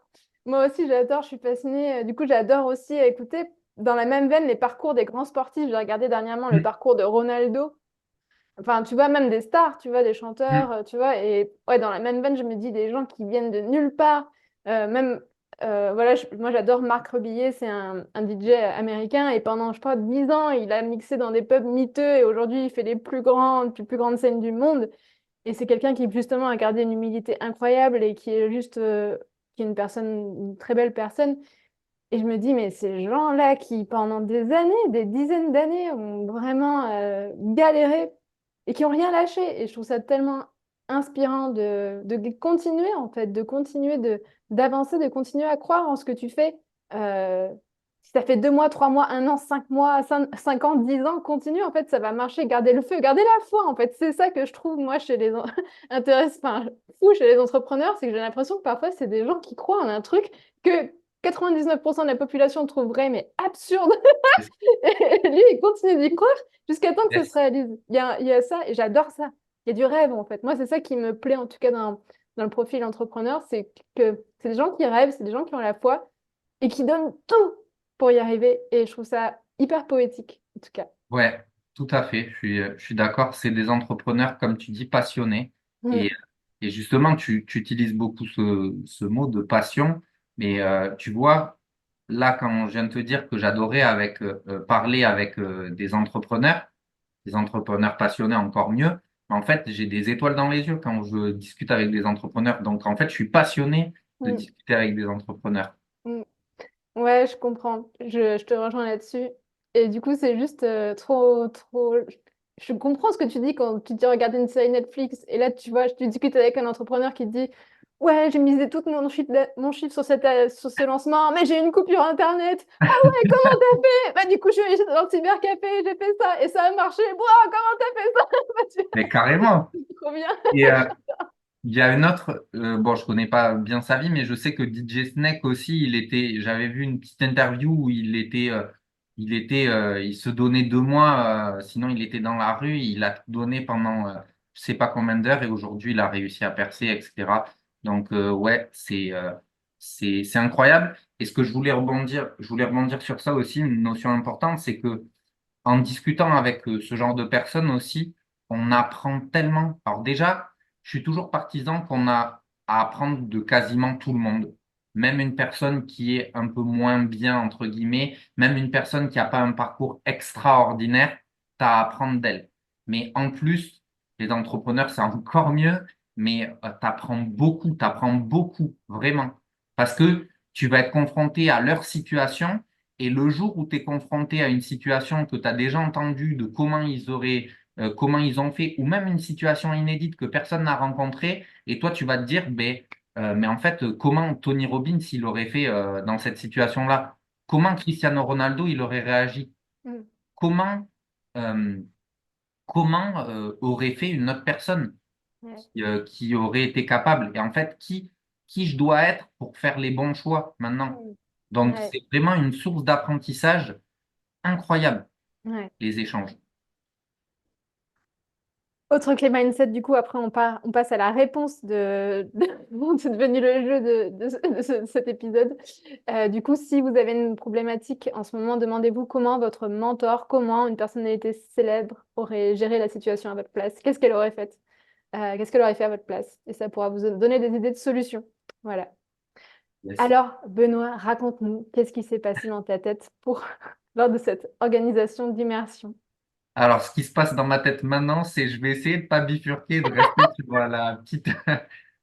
Moi aussi, j'adore. Je suis fascinée. Du coup, j'adore aussi écouter dans la même veine les parcours des grands sportifs. J'ai regardé dernièrement le Hmm, parcours de Ronaldo. Enfin, tu vois, même des stars, tu vois, des chanteurs, hmm, tu vois. Et ouais, dans la même veine, je me dis des gens qui viennent de nulle part. Même, voilà, moi, j'adore Marc Rebillet. C'est un DJ américain. Et pendant, je crois, 10 ans, il a mixé dans des pubs miteux. Et aujourd'hui, il fait les plus grandes scènes du monde. Et c'est quelqu'un qui justement a gardé une humilité incroyable et qui est juste, qui est une très belle personne. Et je me dis, mais ces gens-là qui, pendant des années, des dizaines d'années, ont vraiment galéré et qui n'ont rien lâché. Et je trouve ça tellement inspirant de continuer, en fait, d'avancer, de continuer à croire en ce que tu fais. Euh, Si ça fait 2 mois, 3 mois, 1 an, 5 mois, 5 ans, 10 ans, continue, en fait, ça va marcher. Gardez le feu, gardez la foi, en fait. C'est ça que je trouve, moi, chez enfin, fou chez les entrepreneurs, c'est que j'ai l'impression que parfois, c'est des gens qui croient en un truc que 99% de la population trouve vrai, mais absurde. Et lui, il continue d'y croire jusqu'à temps que ça se yes. réalise. Il y a ça, et j'adore ça. Il y a du rêve, en fait. Moi, c'est ça qui me plaît, en tout cas, dans le profil entrepreneur, c'est que c'est des gens qui rêvent, c'est des gens qui ont la foi et qui donnent tout pour y arriver. Et je trouve ça hyper poétique, en tout cas. Ouais, tout à fait. Je suis d'accord. C'est des entrepreneurs, comme tu dis, passionnés. Et, Mm, et justement, tu utilises beaucoup ce mot de passion. Mais tu vois, là, quand je viens de te dire que j'adorais parler avec des entrepreneurs passionnés encore mieux, en fait, j'ai des étoiles dans les yeux quand je discute avec des entrepreneurs. Donc, en fait, je suis passionné de mm, discuter avec des entrepreneurs. mm. Ouais, je comprends. Je te rejoins là-dessus. Et du coup, c'est juste trop. Je comprends ce que tu dis quand tu dis regarder une série Netflix. Et là, tu vois, tu discutes avec un entrepreneur qui te dit ouais, j'ai misé tout mon chiffre sur sur ce lancement, mais j'ai eu une coupure Internet. Ah ouais, comment t'as fait? Bah, du coup, je suis allée dans le cybercafé, j'ai fait ça et ça a marché. Wow, comment t'as fait ça? Bah, Mais carrément. c'est trop bien. Et, il y a une autre, bon, je connais pas bien sa vie, mais je sais que DJ Snake aussi, j'avais vu une petite interview où il se donnait 2 mois, sinon il était dans la rue, il a tout donné pendant, je sais pas combien d'heures, et aujourd'hui il a réussi à percer, etc. Donc, ouais, c'est incroyable. Et ce que je voulais rebondir sur ça aussi, une notion importante, c'est que en discutant avec ce genre de personnes aussi, on apprend tellement. Alors déjà, je suis toujours partisan qu'on a à apprendre de quasiment tout le monde. Même une personne qui est un peu moins bien, entre guillemets, même une personne qui n'a pas un parcours extraordinaire, tu as à apprendre d'elle. Mais en plus, les entrepreneurs, c'est encore mieux, mais tu apprends beaucoup, vraiment. Parce que tu vas être confronté à leur situation et le jour où tu es confronté à une situation que tu as déjà entendue de comment ils ont fait, ou même une situation inédite que personne n'a rencontrée, et toi, tu vas te dire, mais en fait, comment Tony Robbins, il aurait fait dans cette situation-là? Comment Cristiano Ronaldo, il aurait réagi? Mm. Comment, euh, comment aurait fait une autre personne Ouais. qui aurait été capable? Et en fait, qui je dois être pour faire les bons choix maintenant? Mm. Donc, Ouais. c'est vraiment une source d'apprentissage incroyable, Ouais. les échanges. Autre clé mindset, du coup, après on passe à la réponse c'est devenu le jeu de cet épisode. Du coup, si vous avez une problématique en ce moment, demandez-vous comment votre mentor, comment une personnalité célèbre aurait géré la situation à votre place. Qu'est-ce qu'elle aurait fait? Qu'est-ce qu'elle aurait fait à votre place? Et ça pourra vous donner des idées de solutions. Voilà. Yes. Alors, Benoît, raconte-nous, qu'est-ce qui s'est passé dans ta tête lors de cette organisation d'immersion? Alors, ce qui se passe dans ma tête maintenant, c'est je vais essayer de pas bifurquer, de rester sur la petite.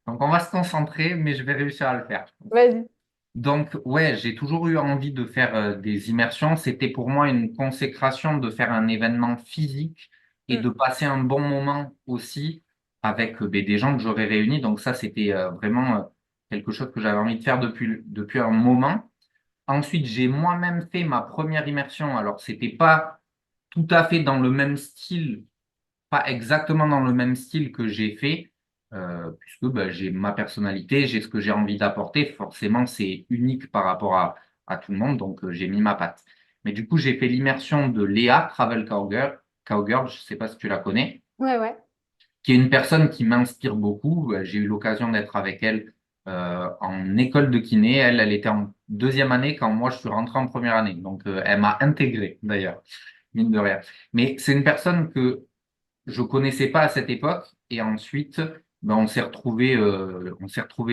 Donc, on va se concentrer, mais je vais réussir à le faire. Vas-y. Donc, ouais, j'ai toujours eu envie de faire des immersions. C'était pour moi une consécration de faire un événement physique et Mm. de passer un bon moment aussi avec ben, des gens que j'aurais réunis. Donc ça, c'était vraiment quelque chose que j'avais envie de faire depuis un moment. Ensuite, j'ai moi-même fait ma première immersion. Alors, c'était pas tout à fait dans le même style, pas exactement dans le même style que j'ai fait, puisque bah, j'ai ma personnalité, j'ai ce que j'ai envie d'apporter. Forcément, c'est unique par rapport à tout le monde, donc j'ai mis ma patte. Mais du coup, j'ai fait l'immersion de Léa, Travel Cowgirl, je ne sais pas si tu la connais, Ouais, ouais. qui est une personne qui m'inspire beaucoup. J'ai eu l'occasion d'être avec elle en école de kiné. Elle était en deuxième année quand moi, je suis rentré en première année. Donc, elle m'a intégré, d'ailleurs, mine de rien. Mais c'est une personne que je connaissais pas à cette époque. Et ensuite, ben, on s'est retrouvé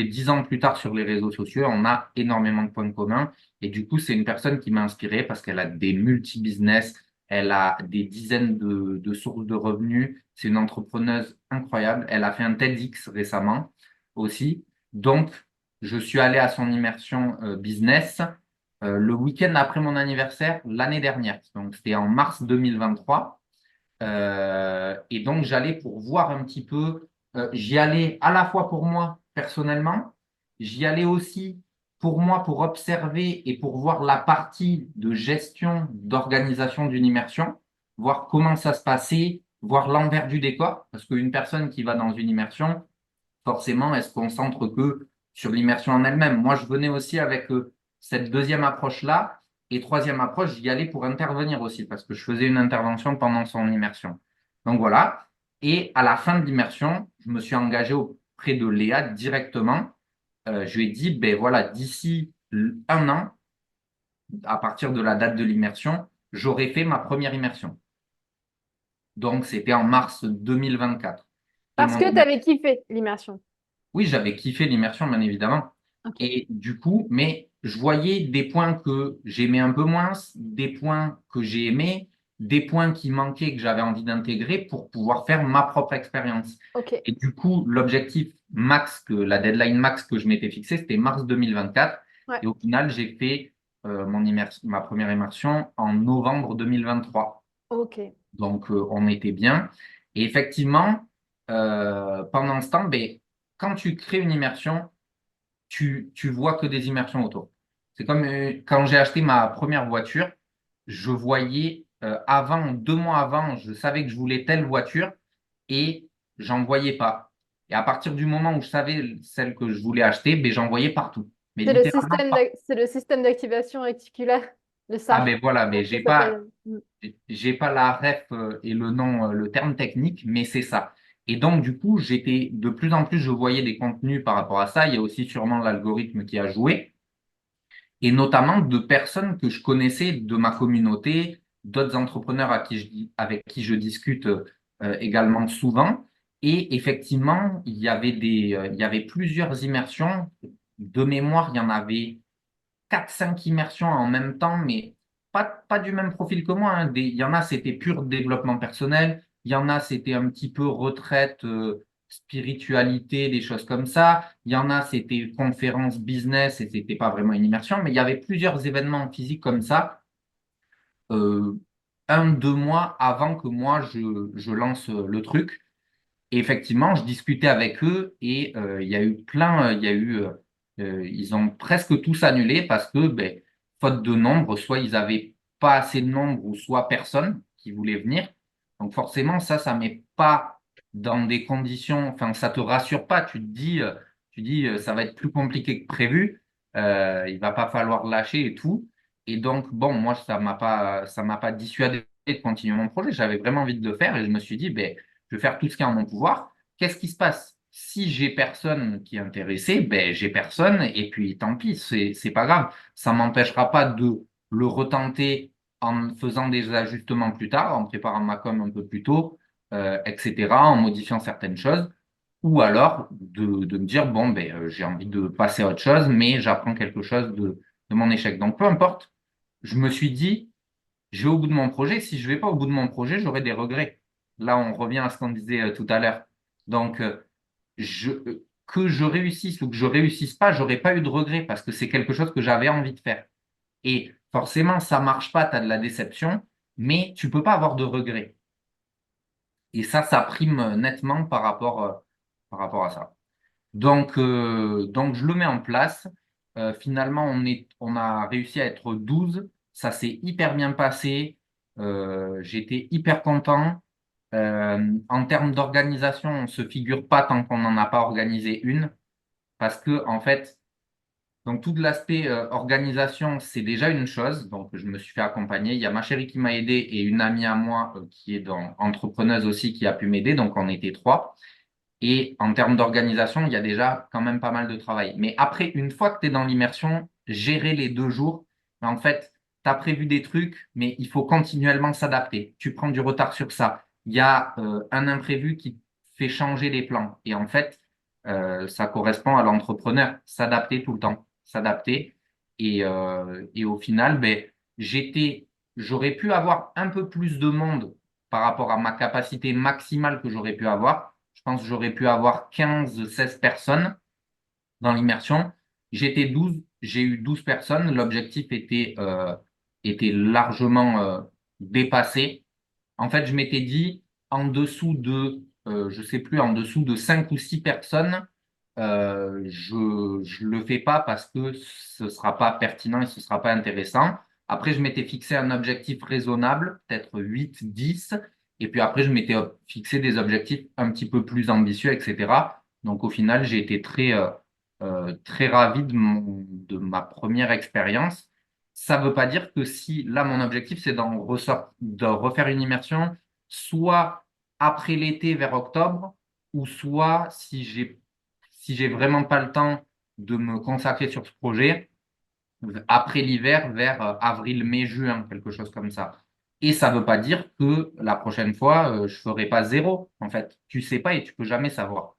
10 ans plus tard sur les réseaux sociaux. On a énormément de points communs. Et du coup, c'est une personne qui m'a inspiré parce qu'elle a des multi-business, elle a des dizaines de sources de revenus. C'est une entrepreneuse incroyable. Elle a fait un TEDx récemment aussi. Donc, je suis allé à son immersion business le week-end après mon anniversaire l'année dernière. Donc, c'était en mars 2023. Et donc, j'allais pour voir un petit peu, j'y allais à la fois pour moi personnellement, j'y allais aussi pour moi pour observer et pour voir la partie de gestion, d'organisation d'une immersion, voir comment ça se passait, voir l'envers du décor, parce qu'une personne qui va dans une immersion, forcément, elle se concentre que sur l'immersion en elle-même. Moi, je venais aussi avec cette deuxième approche-là. Et troisième approche, j'y allais pour intervenir aussi, parce que je faisais une intervention pendant son immersion. Donc voilà. Et à la fin de l'immersion, je me suis engagé auprès de Léa directement. Je lui ai dit, ben voilà, d'ici un an, à partir de la date de l'immersion, j'aurai fait ma première immersion. Donc, c'était en mars 2024. Et Parce mon que tu avais kiffé l'immersion. Oui, j'avais kiffé l'immersion, bien évidemment. Ok. Et du coup, mais je voyais des points que j'aimais un peu moins, des points que j'ai aimés, des points qui manquaient que j'avais envie d'intégrer pour pouvoir faire ma propre expérience. Ok. Et du coup, l'objectif max, la deadline max que je m'étais fixé, c'était mars 2024. Ouais. Et au final, j'ai fait ma première immersion en novembre 2023. Ok. Donc, on était bien. Et effectivement, pendant ce temps, ben, quand tu crées une immersion, tu vois que des immersions auto. C'est comme quand j'ai acheté ma première voiture, je voyais avant, 2 mois avant, je savais que je voulais telle voiture et j'en voyais pas. Et à partir du moment où je savais celle que je voulais acheter, ben, j'en voyais partout. Mais littéralement partout. C'est le système d'activation réticulaire, le Ah SAR. ben voilà, mais Ça s'appelle. Mm. j'ai pas la ref et le nom, le terme technique, mais c'est ça. Et donc, du coup, j'étais de plus en plus, je voyais des contenus par rapport à ça. Il y a aussi sûrement l'algorithme qui a joué, et notamment de personnes que je connaissais de ma communauté, d'autres entrepreneurs avec qui je discute également souvent. Et effectivement, il y avait plusieurs immersions. De mémoire, il y en avait 4, 5 immersions en même temps, mais pas du même profil que moi, hein. Il y en a, c'était pur développement personnel. Il y en a, c'était un petit peu retraite, spiritualité, des choses comme ça. Il y en a, c'était conférence business et c'était pas vraiment une immersion, mais il y avait plusieurs événements physiques comme ça, euh, 1, 2 mois avant que moi je lance le truc. Et effectivement, je discutais avec eux et il y a eu ils ont presque tous annulé parce que, ben, faute de nombre, soit ils avaient pas assez de nombre ou soit personne qui voulait venir. Donc forcément, ça met pas dans des conditions, enfin, ça te rassure pas. Tu dis, ça va être plus compliqué que prévu. Il va pas falloir lâcher et tout. Et donc, bon, moi, ça m'a pas dissuadé de continuer mon projet. J'avais vraiment envie de le faire et je me suis dit, ben, je vais faire tout ce qui est en mon pouvoir. Qu'est-ce qui se passe? Si j'ai personne qui est intéressé, ben, j'ai personne et puis tant pis, c'est pas grave. Ça m'empêchera pas de le retenter en faisant des ajustements plus tard, en préparant ma com un peu plus tôt, etc., en modifiant certaines choses. Ou alors de me dire, bon, ben, j'ai envie de passer à autre chose, mais j'apprends quelque chose de mon échec. Donc, peu importe, je me suis dit, je vais au bout de mon projet. Si je vais pas au bout de mon projet, j'aurai des regrets. Là, on revient à ce qu'on disait tout à l'heure. Donc, que je réussisse ou que je réussisse pas, j'aurais pas eu de regrets parce que c'est quelque chose que j'avais envie de faire. Et forcément, ça marche pas, tu as de la déception, mais tu peux pas avoir de regrets. Et ça prime nettement par rapport à ça. Donc je le mets en place. Finalement, on a réussi à être 12. Ça s'est hyper bien passé. J'étais hyper content. En termes d'organisation, on se figure pas tant qu'on n'en a pas organisé une. Parce que, en fait, donc tout l'aspect organisation, c'est déjà une chose. Donc, je me suis fait accompagner. Il y a ma chérie qui m'a aidé et une amie à moi qui est entrepreneuse aussi qui a pu m'aider. Donc, on était trois. Et en termes d'organisation, il y a déjà quand même pas mal de travail. Mais après, une fois que tu es dans l'immersion, gérer les 2 jours, en fait, tu as prévu des trucs, mais il faut continuellement s'adapter. Tu prends du retard sur ça. Il y a un imprévu qui fait changer les plans. Et en fait, ça correspond à l'entrepreneur, s'adapter tout le temps, s'adapter. Et au final, ben, j'aurais pu avoir un peu plus de monde par rapport à ma capacité maximale que j'aurais pu avoir. Je pense que j'aurais pu avoir 15, 16 personnes dans l'immersion. J'étais 12, j'ai eu 12 personnes. L'objectif était largement dépassé. En fait, je m'étais dit, en dessous de, je sais plus, en dessous de 5 ou 6 personnes, je le fais pas parce que ce sera pas pertinent et ce sera pas intéressant. Après, je m'étais fixé un objectif raisonnable, peut-être 8, 10. Et puis après, je m'étais fixé des objectifs un petit peu plus ambitieux, etc. Donc, au final, j'ai été très ravi de ma première expérience. Ça ne veut pas dire que si, là, mon objectif, c'est de refaire une immersion, soit après l'été vers octobre, ou soit si j'ai vraiment pas le temps de me consacrer sur ce projet, après l'hiver vers avril, mai, juin, quelque chose comme ça. Et ça ne veut pas dire que la prochaine fois, je ferai pas zéro. En fait, tu sais pas et tu peux jamais savoir.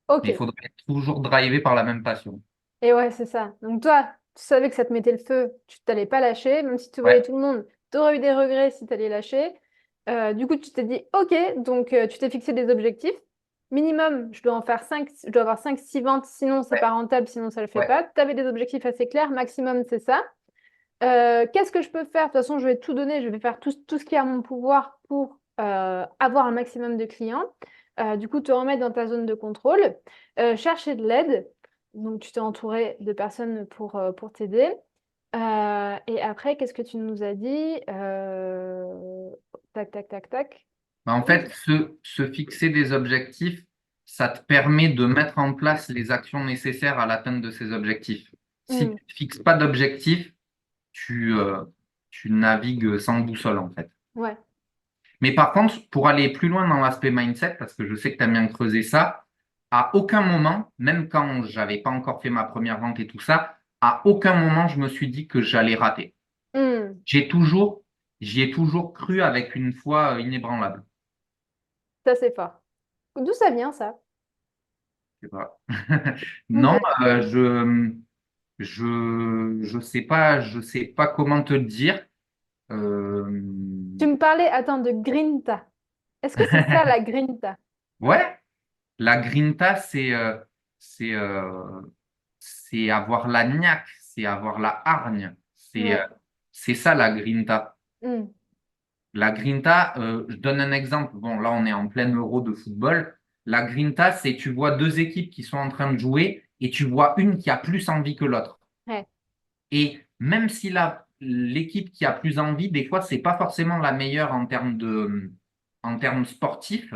Ok. Mais il faudrait être toujours drivé par la même passion. Et ouais, c'est ça. Donc toi, tu savais que ça te mettait le feu, tu t'allais pas lâcher, même si tu voyais Ouais, tout le monde, tu aurais eu des regrets si tu allais lâcher. Du coup, tu t'es dit, ok, donc tu t'es fixé des objectifs. Minimum, je dois en faire 5, je dois avoir 5, 6 ventes, sinon c'est ouais, pas rentable, sinon ça le fait ouais. pas. Tu avais des objectifs assez clairs, maximum c'est ça. Qu'est-ce que je peux faire? De toute façon, je vais tout donner, je vais faire tout ce qui est à mon pouvoir pour avoir un maximum de clients. Du coup, te remettre dans ta zone de contrôle, chercher de l'aide. Donc, tu t'es entouré de personnes pour t'aider. Et après, qu'est-ce que tu nous as dit? Tac, tac, tac, tac. Bah, en fait, se fixer des objectifs, ça te permet de mettre en place les actions nécessaires à l'atteinte de ces objectifs. Si Hmm, tu ne te fixes pas d'objectifs, tu, euh, tu navigues sans boussole, en fait. ouais. Mais par contre, pour aller plus loin dans l'aspect mindset, parce que je sais que tu aimes bien creuser ça, à aucun moment, même quand j'avais pas encore fait ma première vente et tout ça, à aucun moment je me suis dit que j'allais rater. Hmm, J'ai toujours, J'y ai toujours cru avec une foi inébranlable. ça, c'est fort. D'où ça vient, ça? Je sais pas. Non, je sais pas comment te le dire. Euh, Tu me parlais, attends, de grinta. Est-ce que c'est ça, la grinta? Ouais, la grinta, c'est avoir la niaque, c'est avoir la hargne. Ouais. C'est ça la grinta. Hmm, La grinta, je donne un exemple. Bon, là, on est en plein euro de football. La grinta, c'est tu vois deux équipes qui sont en train de jouer et tu vois une qui a plus envie que l'autre. ouais. Et même si l'équipe qui a plus envie, des fois, c'est pas forcément la meilleure en termes sportifs,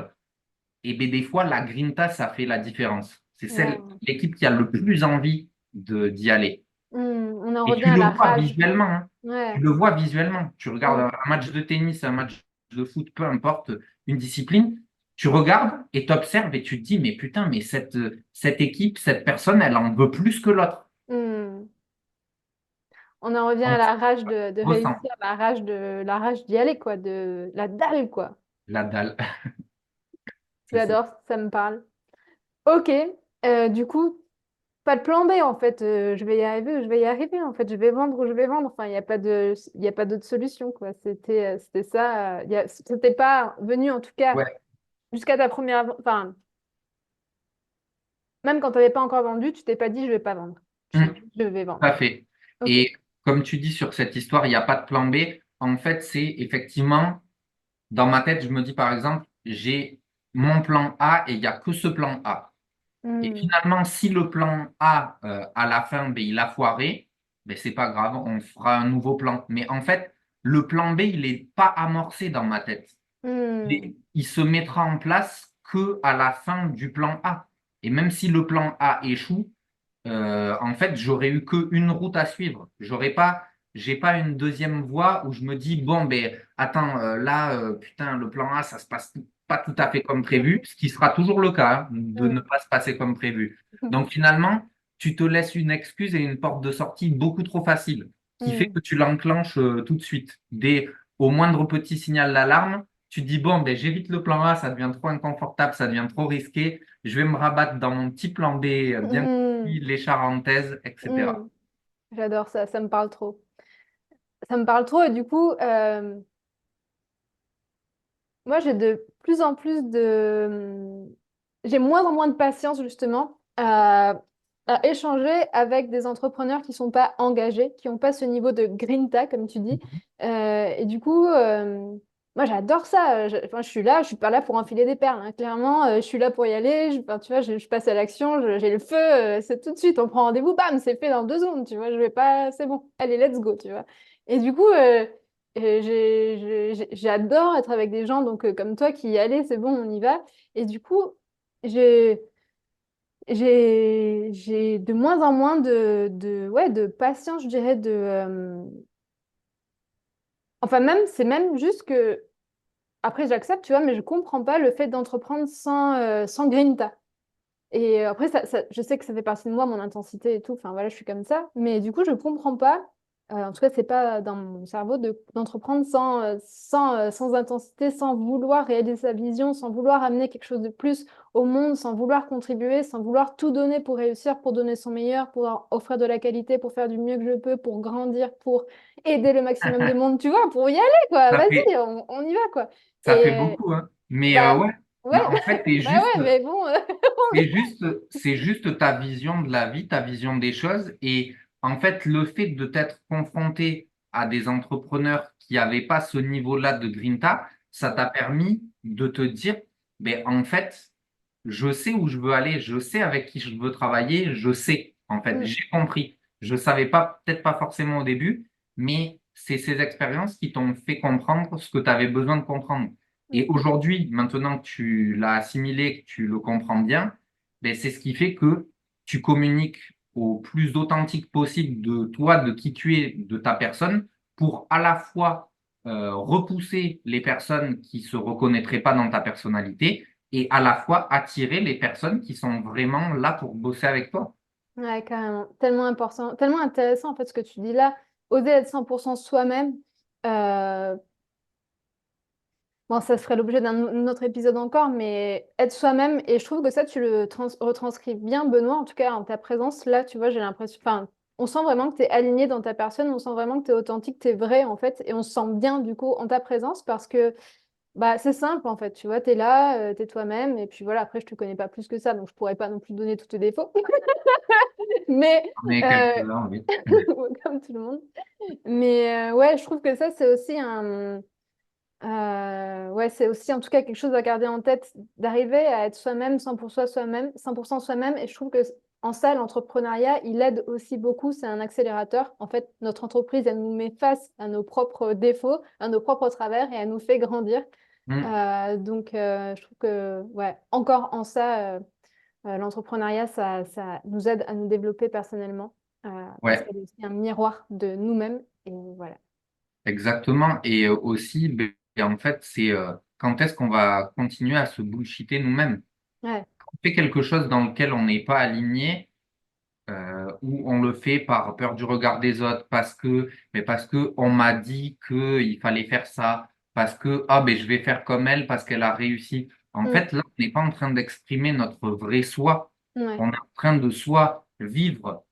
et bien des fois, la grinta, ça fait la différence. C'est Ouais. l'équipe qui a le plus envie d'y aller. Hmm, on en Et revient tu à le la vois rage. visuellement, hein. Tu Ouais. le vois visuellement. Tu regardes Mm. un match de tennis, un match de foot, peu importe, une discipline, tu regardes et t'observes et tu te dis, mais putain, mais cette équipe, cette personne, elle en veut plus que l'autre. Mm. On en revient à Donc, la rage de ressent réussir, la rage d'y aller, quoi, de la dalle, quoi. la dalle. C'est ça. J'adore, ça me parle. Ok, du coup, pas de plan B en fait. Je vais y arriver, je vais y arriver en fait. Je vais vendre ou je vais vendre. Enfin, il y a pas d'autre solution quoi. C'était ça. C'était pas venu en tout cas Ouais. jusqu'à ta première. Enfin, même quand tu n'avais pas encore vendu, tu t'es pas dit je vais pas vendre. Tu t'es Hum, dit je vais tout vendre. à fait. Ok. Et comme tu dis sur cette histoire, il n'y a pas de plan B. En fait, c'est effectivement, dans ma tête, je me dis par exemple, j'ai mon plan A et il n'y a que ce plan A. Et Hmm. finalement, si le plan A, à la fin, ben, il a foiré, ben, c'est pas grave, on fera un nouveau plan. Mais en fait, le plan B, il n'est pas amorcé dans ma tête. Hmm. Il se mettra en place que à la fin du plan A. Et même si le plan A échoue, en fait, j'aurais eu qu'une route à suivre. J'ai pas une deuxième voie où je me dis, bon, ben, attends, là, putain, le plan A, ça se passe pas tout à fait comme prévu, ce qui sera toujours le cas, hein, de ne Hmm. pas se passer comme prévu. Donc, finalement, tu te laisses une excuse et une porte de sortie beaucoup trop facile, qui fait Hmm. que tu l'enclenches tout de suite. Au moindre petit signal d'alarme, tu te dis, bon, ben, j'évite le plan A, ça devient trop inconfortable, ça devient trop risqué. Je vais me rabattre dans mon petit plan B, bien Hmm. les charentaises, etc. Hmm. J'adore ça. Ça me parle trop. Ça me parle trop et du coup. Moi, j'ai de plus en plus de... J'ai moins en moins de patience, justement, à échanger avec des entrepreneurs qui sont pas engagés, qui n'ont pas ce niveau de grinta, comme tu dis. Et du coup, moi, j'adore ça. Enfin, je suis là, je suis pas là pour enfiler des perles, hein. Clairement, je suis là pour y aller. Enfin, tu vois, je passe à l'action, j'ai le feu, c'est tout de suite. On prend rendez-vous, bam, c'est fait dans 2 secondes, tu vois. Je vais pas... C'est bon, allez, let's go, tu vois. Et du coup... et j'adore être avec des gens donc comme toi qui y allez, c'est bon, on y va. Et du coup, j'ai j'ai de moins en moins ouais, de patience, je dirais, enfin même, c'est même juste que, après j'accepte, tu vois, mais je comprends pas le fait d'entreprendre sans grinta. Et après, je sais que ça fait partie de moi, mon intensité et tout. Enfin, voilà, je suis comme ça. Mais du coup, je comprends pas. En tout cas, c'est pas dans mon cerveau d'entreprendre sans intensité, sans vouloir réaliser sa vision, sans vouloir amener quelque chose de plus au monde, sans vouloir contribuer, sans vouloir tout donner pour réussir, pour donner son meilleur, pour offrir de la qualité, pour faire du mieux que je peux, pour grandir, pour aider le maximum de monde, tu vois, pour y aller, quoi. Ça fait, Vas-y, on y va, quoi. ça fait Et beaucoup, hein. Mais bah, ouais, ouais, mais en fait, bah ouais, mais bon. c'est juste ta vision de la vie, ta vision des choses. Et en fait, le fait de t'être confronté à des entrepreneurs qui n'avaient pas ce niveau-là de grinta, ça t'a permis de te dire, ben, en fait, je sais où je veux aller, je sais avec qui je veux travailler, je sais, en fait, Mm. j'ai compris. Je savais pas, peut-être pas forcément au début, mais c'est ces expériences qui t'ont fait comprendre ce que tu avais besoin de comprendre. Et Mm. aujourd'hui, maintenant que tu l'as assimilé, que tu le comprends bien, ben, c'est ce qui fait que tu communiques au plus authentique possible de toi, de qui tu es, de ta personne, pour à la fois repousser les personnes qui se reconnaîtraient pas dans ta personnalité et à la fois attirer les personnes qui sont vraiment là pour bosser avec toi. Ouais, carrément. Tellement important, tellement intéressant en fait ce que tu dis là. Oser être 100% soi-même. Euh, Bon, ça serait l'objet d'un autre épisode encore, mais être soi-même. Et je trouve que ça, tu le retranscris bien, Benoît, en tout cas en ta présence. Là, tu vois, j'ai l'impression. Enfin, on sent vraiment que tu es aligné dans ta personne, on sent vraiment que tu es authentique, tu es vrai en fait. Et on se sent bien du coup en ta présence parce que bah, c'est simple en fait. Tu vois, tu es là, tu es toi-même. Et puis voilà, après, je te connais pas plus que ça, donc je pourrais pas non plus donner tous tes défauts. Mais Mais euh, quelques-uns, oui. comme tout le monde. Mais ouais, je trouve que ça, c'est aussi ouais, c'est aussi en tout cas quelque chose à garder en tête, d'arriver à être soi-même, 100% soi-même, 100% soi-même. Et je trouve que en ça, l'entrepreneuriat, il aide aussi beaucoup. C'est un accélérateur. En fait, notre entreprise, elle nous met face à nos propres défauts, à nos propres travers et elle nous fait grandir. Mm. Donc, je trouve que, ouais, encore en ça, l'entrepreneuriat, ça nous aide à nous développer personnellement. parce Ouais, qu'elle est aussi un miroir de nous-mêmes. Et voilà. exactement. Et aussi, ben, en fait, c'est quand est-ce qu'on va continuer à se bullshiter nous-mêmes? Ouais. On fait quelque chose dans lequel on n'est pas aligné, ou on le fait par peur du regard des autres, parce que on m'a dit qu'il fallait faire ça, parce que ah ben je vais faire comme elle parce qu'elle a réussi. En Mm. fait, là, on n'est pas en train d'exprimer notre vrai soi. Ouais. On est en train de soit vivre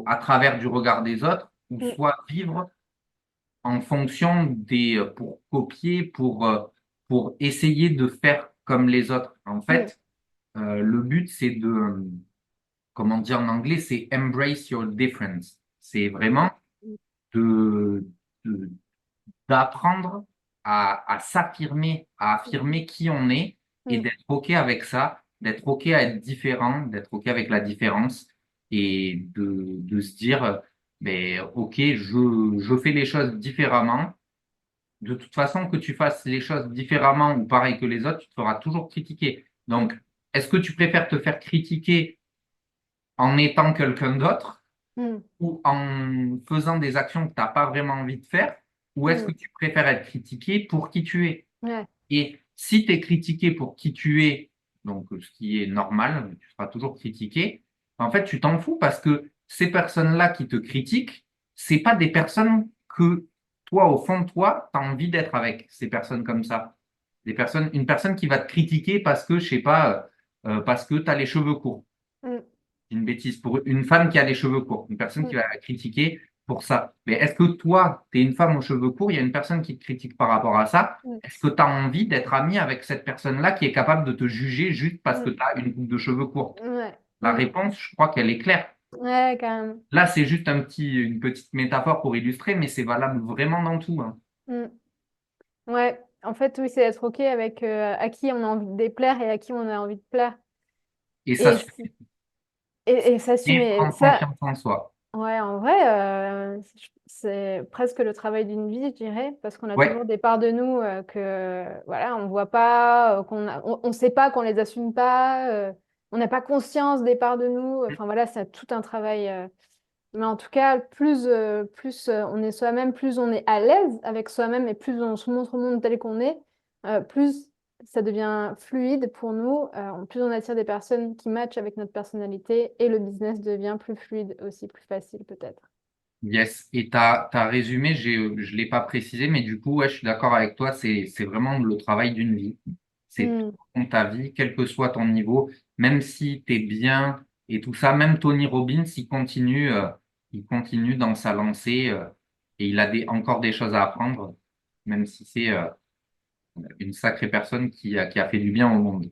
à travers du regard des autres, ou Mm. soit vivre en fonction pour copier, pour essayer de faire comme les autres. En Mm. fait, le but, c'est comment dire en anglais, c'est embrace your difference. C'est Mm. vraiment de, de- d'apprendre à s'affirmer, à affirmer qui on est et Mm. d'être OK avec ça, d'être OK à être différent, d'être OK avec la différence et de se dire, ben, OK, je fais les choses différemment. De toute façon, que tu fasses les choses différemment ou pareil que les autres, tu te feras toujours critiquer. Mm. Donc, est-ce que tu préfères te faire critiquer en étant quelqu'un d'autre Mm. ou en faisant des actions que tu n'as pas vraiment envie de faire, ou est-ce que Mm. tu préfères être critiqué pour qui tu es? Ouais. Et si tu es critiqué pour qui tu es, donc ce qui est normal, tu seras toujours critiqué, en fait, tu t'en fous parce que ces personnes-là qui te critiquent, c'est pas des personnes que toi, au fond de toi, tu as envie d'être avec, ces personnes comme ça. Une personne qui va te critiquer parce que, je sais pas, parce que tu as les cheveux courts, Mm. une bêtise, pour une femme qui a les cheveux courts, une personne Mm. qui va la critiquer pour ça. Mais est-ce que toi, tu es une femme aux cheveux courts, il y a une personne qui te critique par rapport à ça, Mm. est-ce que tu as envie d'être ami avec cette personne-là qui est capable de te juger juste parce que Mm. tu as une coupe de cheveux courte? Ouais. La Mm. réponse, je crois qu'elle est claire. Ouais, carrément. Là, c'est juste une petite métaphore pour illustrer, mais c'est valable vraiment dans tout, hein. Mm. Ouais. En fait, oui, c'est être OK avec à qui on a envie de déplaire et à qui on a envie de plaire. Et ça Et, suffit, et s'assumer. prendre Ça, confiance en soi. ouais, en vrai, c'est presque le travail d'une vie, je dirais, parce qu'on a Ouais, toujours des parts de nous que, voilà, on voit pas, on sait pas qu'on les assume pas, on n'a pas conscience des parts de nous. Enfin, voilà, c'est tout un travail. Mais en tout cas, plus on est soi-même, plus on est à l'aise avec soi-même et plus on se montre au monde tel qu'on est, plus ça devient fluide pour nous, plus on attire des personnes qui matchent avec notre personnalité et le business devient plus fluide aussi, plus facile peut-être. yes. Et t'as résumé, je l'ai pas précisé, mais du coup, ouais, je suis d'accord avec toi, c'est vraiment le travail d'une vie. C'est tout Hmm. au long de ta vie, quel que soit ton niveau, même si tu es bien et tout ça, même Tony Robbins, il continue dans sa lancée, et il a encore des choses à apprendre, même si c'est une sacrée personne qui a fait du bien au monde.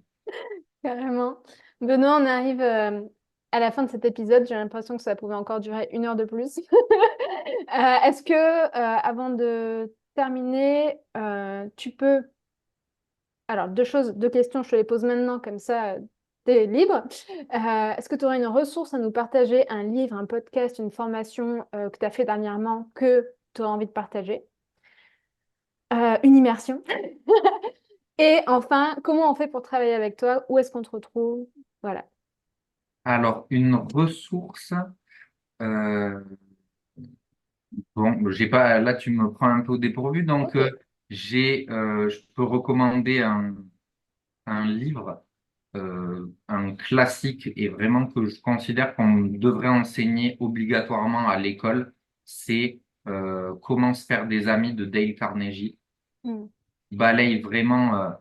Carrément. Benoît, on arrive à la fin de cet épisode. J'ai l'impression que ça pouvait encore durer 1 heure de plus. Est-ce que, avant de terminer, tu peux... Alors, deux questions, je te les pose maintenant, comme ça, tu es libre. Est-ce que tu aurais une ressource à nous partager, un livre, un podcast, une formation que tu as fait dernièrement que tu aurais envie de partager? Une immersion. Et enfin, comment on fait pour travailler avec toi? Où est-ce qu'on te retrouve? Voilà. Alors, une ressource, euh, bon, j'ai pas, là, tu me prends un peu au dépourvu, donc Ok. je peux recommander un livre, un classique et vraiment que je considère qu'on devrait enseigner obligatoirement à l'école, c'est Comment se faire des amis de Dale Carnegie. Mm. Il balaye vraiment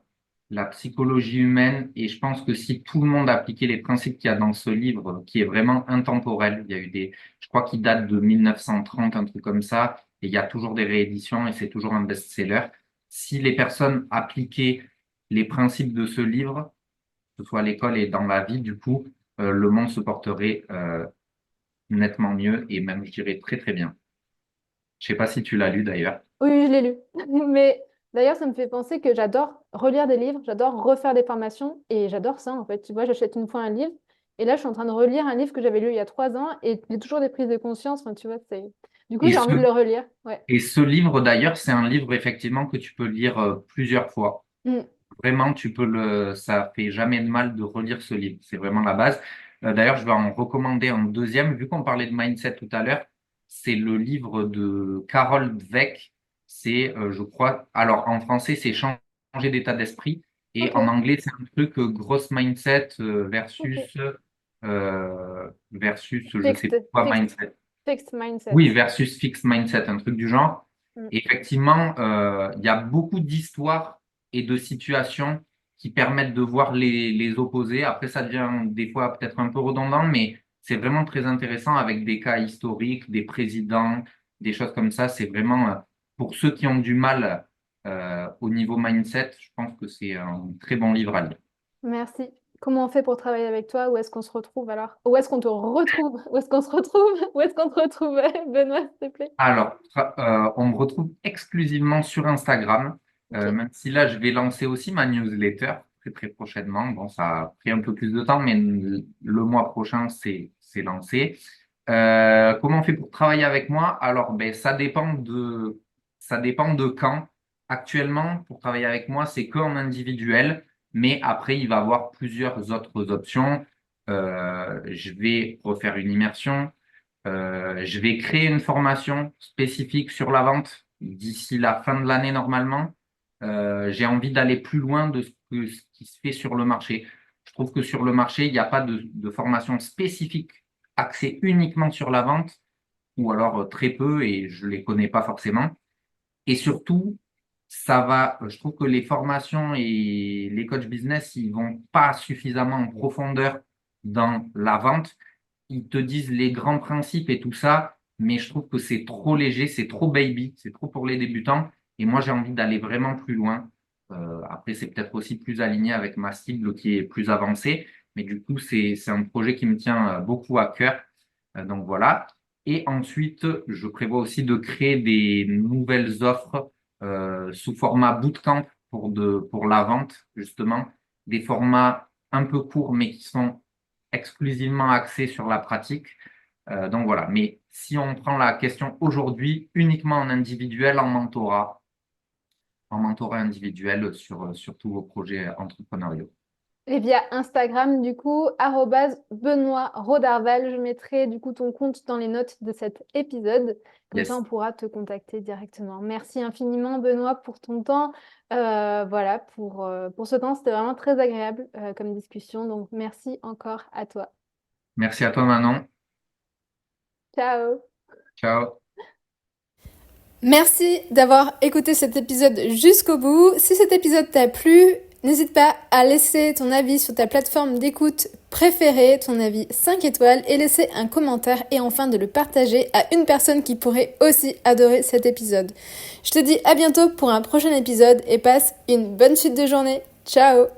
la psychologie humaine et je pense que si tout le monde appliquait les principes qu'il y a dans ce livre, qui est vraiment intemporel, il y a eu je crois qu'il date de 1930, un truc comme ça, et il y a toujours des rééditions et c'est toujours un best-seller. Si les personnes appliquaient les principes de ce livre, que ce soit à l'école et dans la vie, du coup, le monde se porterait nettement mieux et même, je dirais, très, très bien. Je sais pas si tu l'as lu d'ailleurs. Oui, oui, je l'ai lu. Mais d'ailleurs, ça me fait penser que j'adore relire des livres, j'adore refaire des formations et j'adore ça en fait. Tu vois, j'achète une fois un livre et là, je suis en train de relire un livre que j'avais lu il y a 3 ans et j'ai toujours des prises de conscience. Enfin, tu vois, c'est... Du coup, Et j'ai envie de ce, le relire. Ouais. et ce livre d'ailleurs, c'est un livre effectivement que tu peux lire plusieurs fois. Mm. Vraiment, ça fait jamais de mal de relire ce livre. C'est vraiment la base. D'ailleurs, je vais en recommander un deuxième, vu qu'on parlait de mindset tout à l'heure. C'est le livre de Carol Dweck. C'est, je crois, alors en français, c'est Changer d'état d'esprit. Et Ok, en anglais, c'est un truc gross mindset ok. versus je Fixed, sais pas quoi fixed, mindset. fixed mindset. Oui, versus fixed mindset, un truc du genre. Mm. Et effectivement, il y a beaucoup d'histoires et de situations qui permettent de voir les opposés. Après, ça devient des fois peut-être un peu redondant, mais c'est vraiment très intéressant avec des cas historiques, des présidents, des choses comme ça. C'est vraiment, pour ceux qui ont du mal au niveau mindset, je pense que c'est un très bon livre à lire. Merci. Comment on fait pour travailler avec toi? Où est-ce qu'on se retrouve alors? Où est-ce qu'on te retrouve? Où est-ce qu'on se retrouve? Où est-ce qu'on te retrouve, Benoît, s'il te plaît? Alors, on me retrouve exclusivement sur Instagram, Ok. même si là, je vais lancer aussi ma newsletter très, très prochainement. Bon, ça a pris un peu plus de temps, mais le mois prochain, c'est lancé. Comment on fait pour travailler avec moi? Alors, ben, ça dépend de quand. Actuellement, pour travailler avec moi, c'est qu'en individuel, mais après, il va y avoir plusieurs autres options. Je vais refaire une immersion. Je vais créer une formation spécifique sur la vente d'ici la fin de l'année normalement. J'ai envie d'aller plus loin de ce qui se fait sur le marché. Je trouve que sur le marché, il n'y a pas de formation spécifique axée uniquement sur la vente, ou alors très peu et je les connais pas forcément. Et surtout, je trouve que les formations et les coachs business, ils vont pas suffisamment en profondeur dans la vente. Ils te disent les grands principes et tout ça, mais je trouve que c'est trop léger, c'est trop baby, c'est trop pour les débutants. Et moi, j'ai envie d'aller vraiment plus loin. Après, c'est peut-être aussi plus aligné avec ma cible qui est plus avancée, mais du coup, c'est un projet qui me tient beaucoup à cœur. Donc voilà. Et ensuite, je prévois aussi de créer des nouvelles offres sous format bootcamp pour la vente, justement, des formats un peu courts, mais qui sont exclusivement axés sur la pratique. Donc voilà. Mais si on prend la question aujourd'hui uniquement en mentorat individuel sur tous vos projets entrepreneuriaux. Et via Instagram, du coup, arrobase Benoît Rodarval. Je mettrai du coup ton compte dans les notes de cet épisode. Comme ça, Yes. on pourra te contacter directement. Merci infiniment, Benoît, pour ton temps. Voilà, pour ce temps, c'était vraiment très agréable comme discussion. Donc, merci encore à toi. Merci à toi, Manon. Ciao! Ciao. Merci d'avoir écouté cet épisode jusqu'au bout. Si cet épisode t'a plu, n'hésite pas à laisser ton avis sur ta plateforme d'écoute préférée, ton avis 5 étoiles, et laisser un commentaire et enfin de le partager à une personne qui pourrait aussi adorer cet épisode. Je te dis à bientôt pour un prochain épisode et passe une bonne suite de journée. Ciao!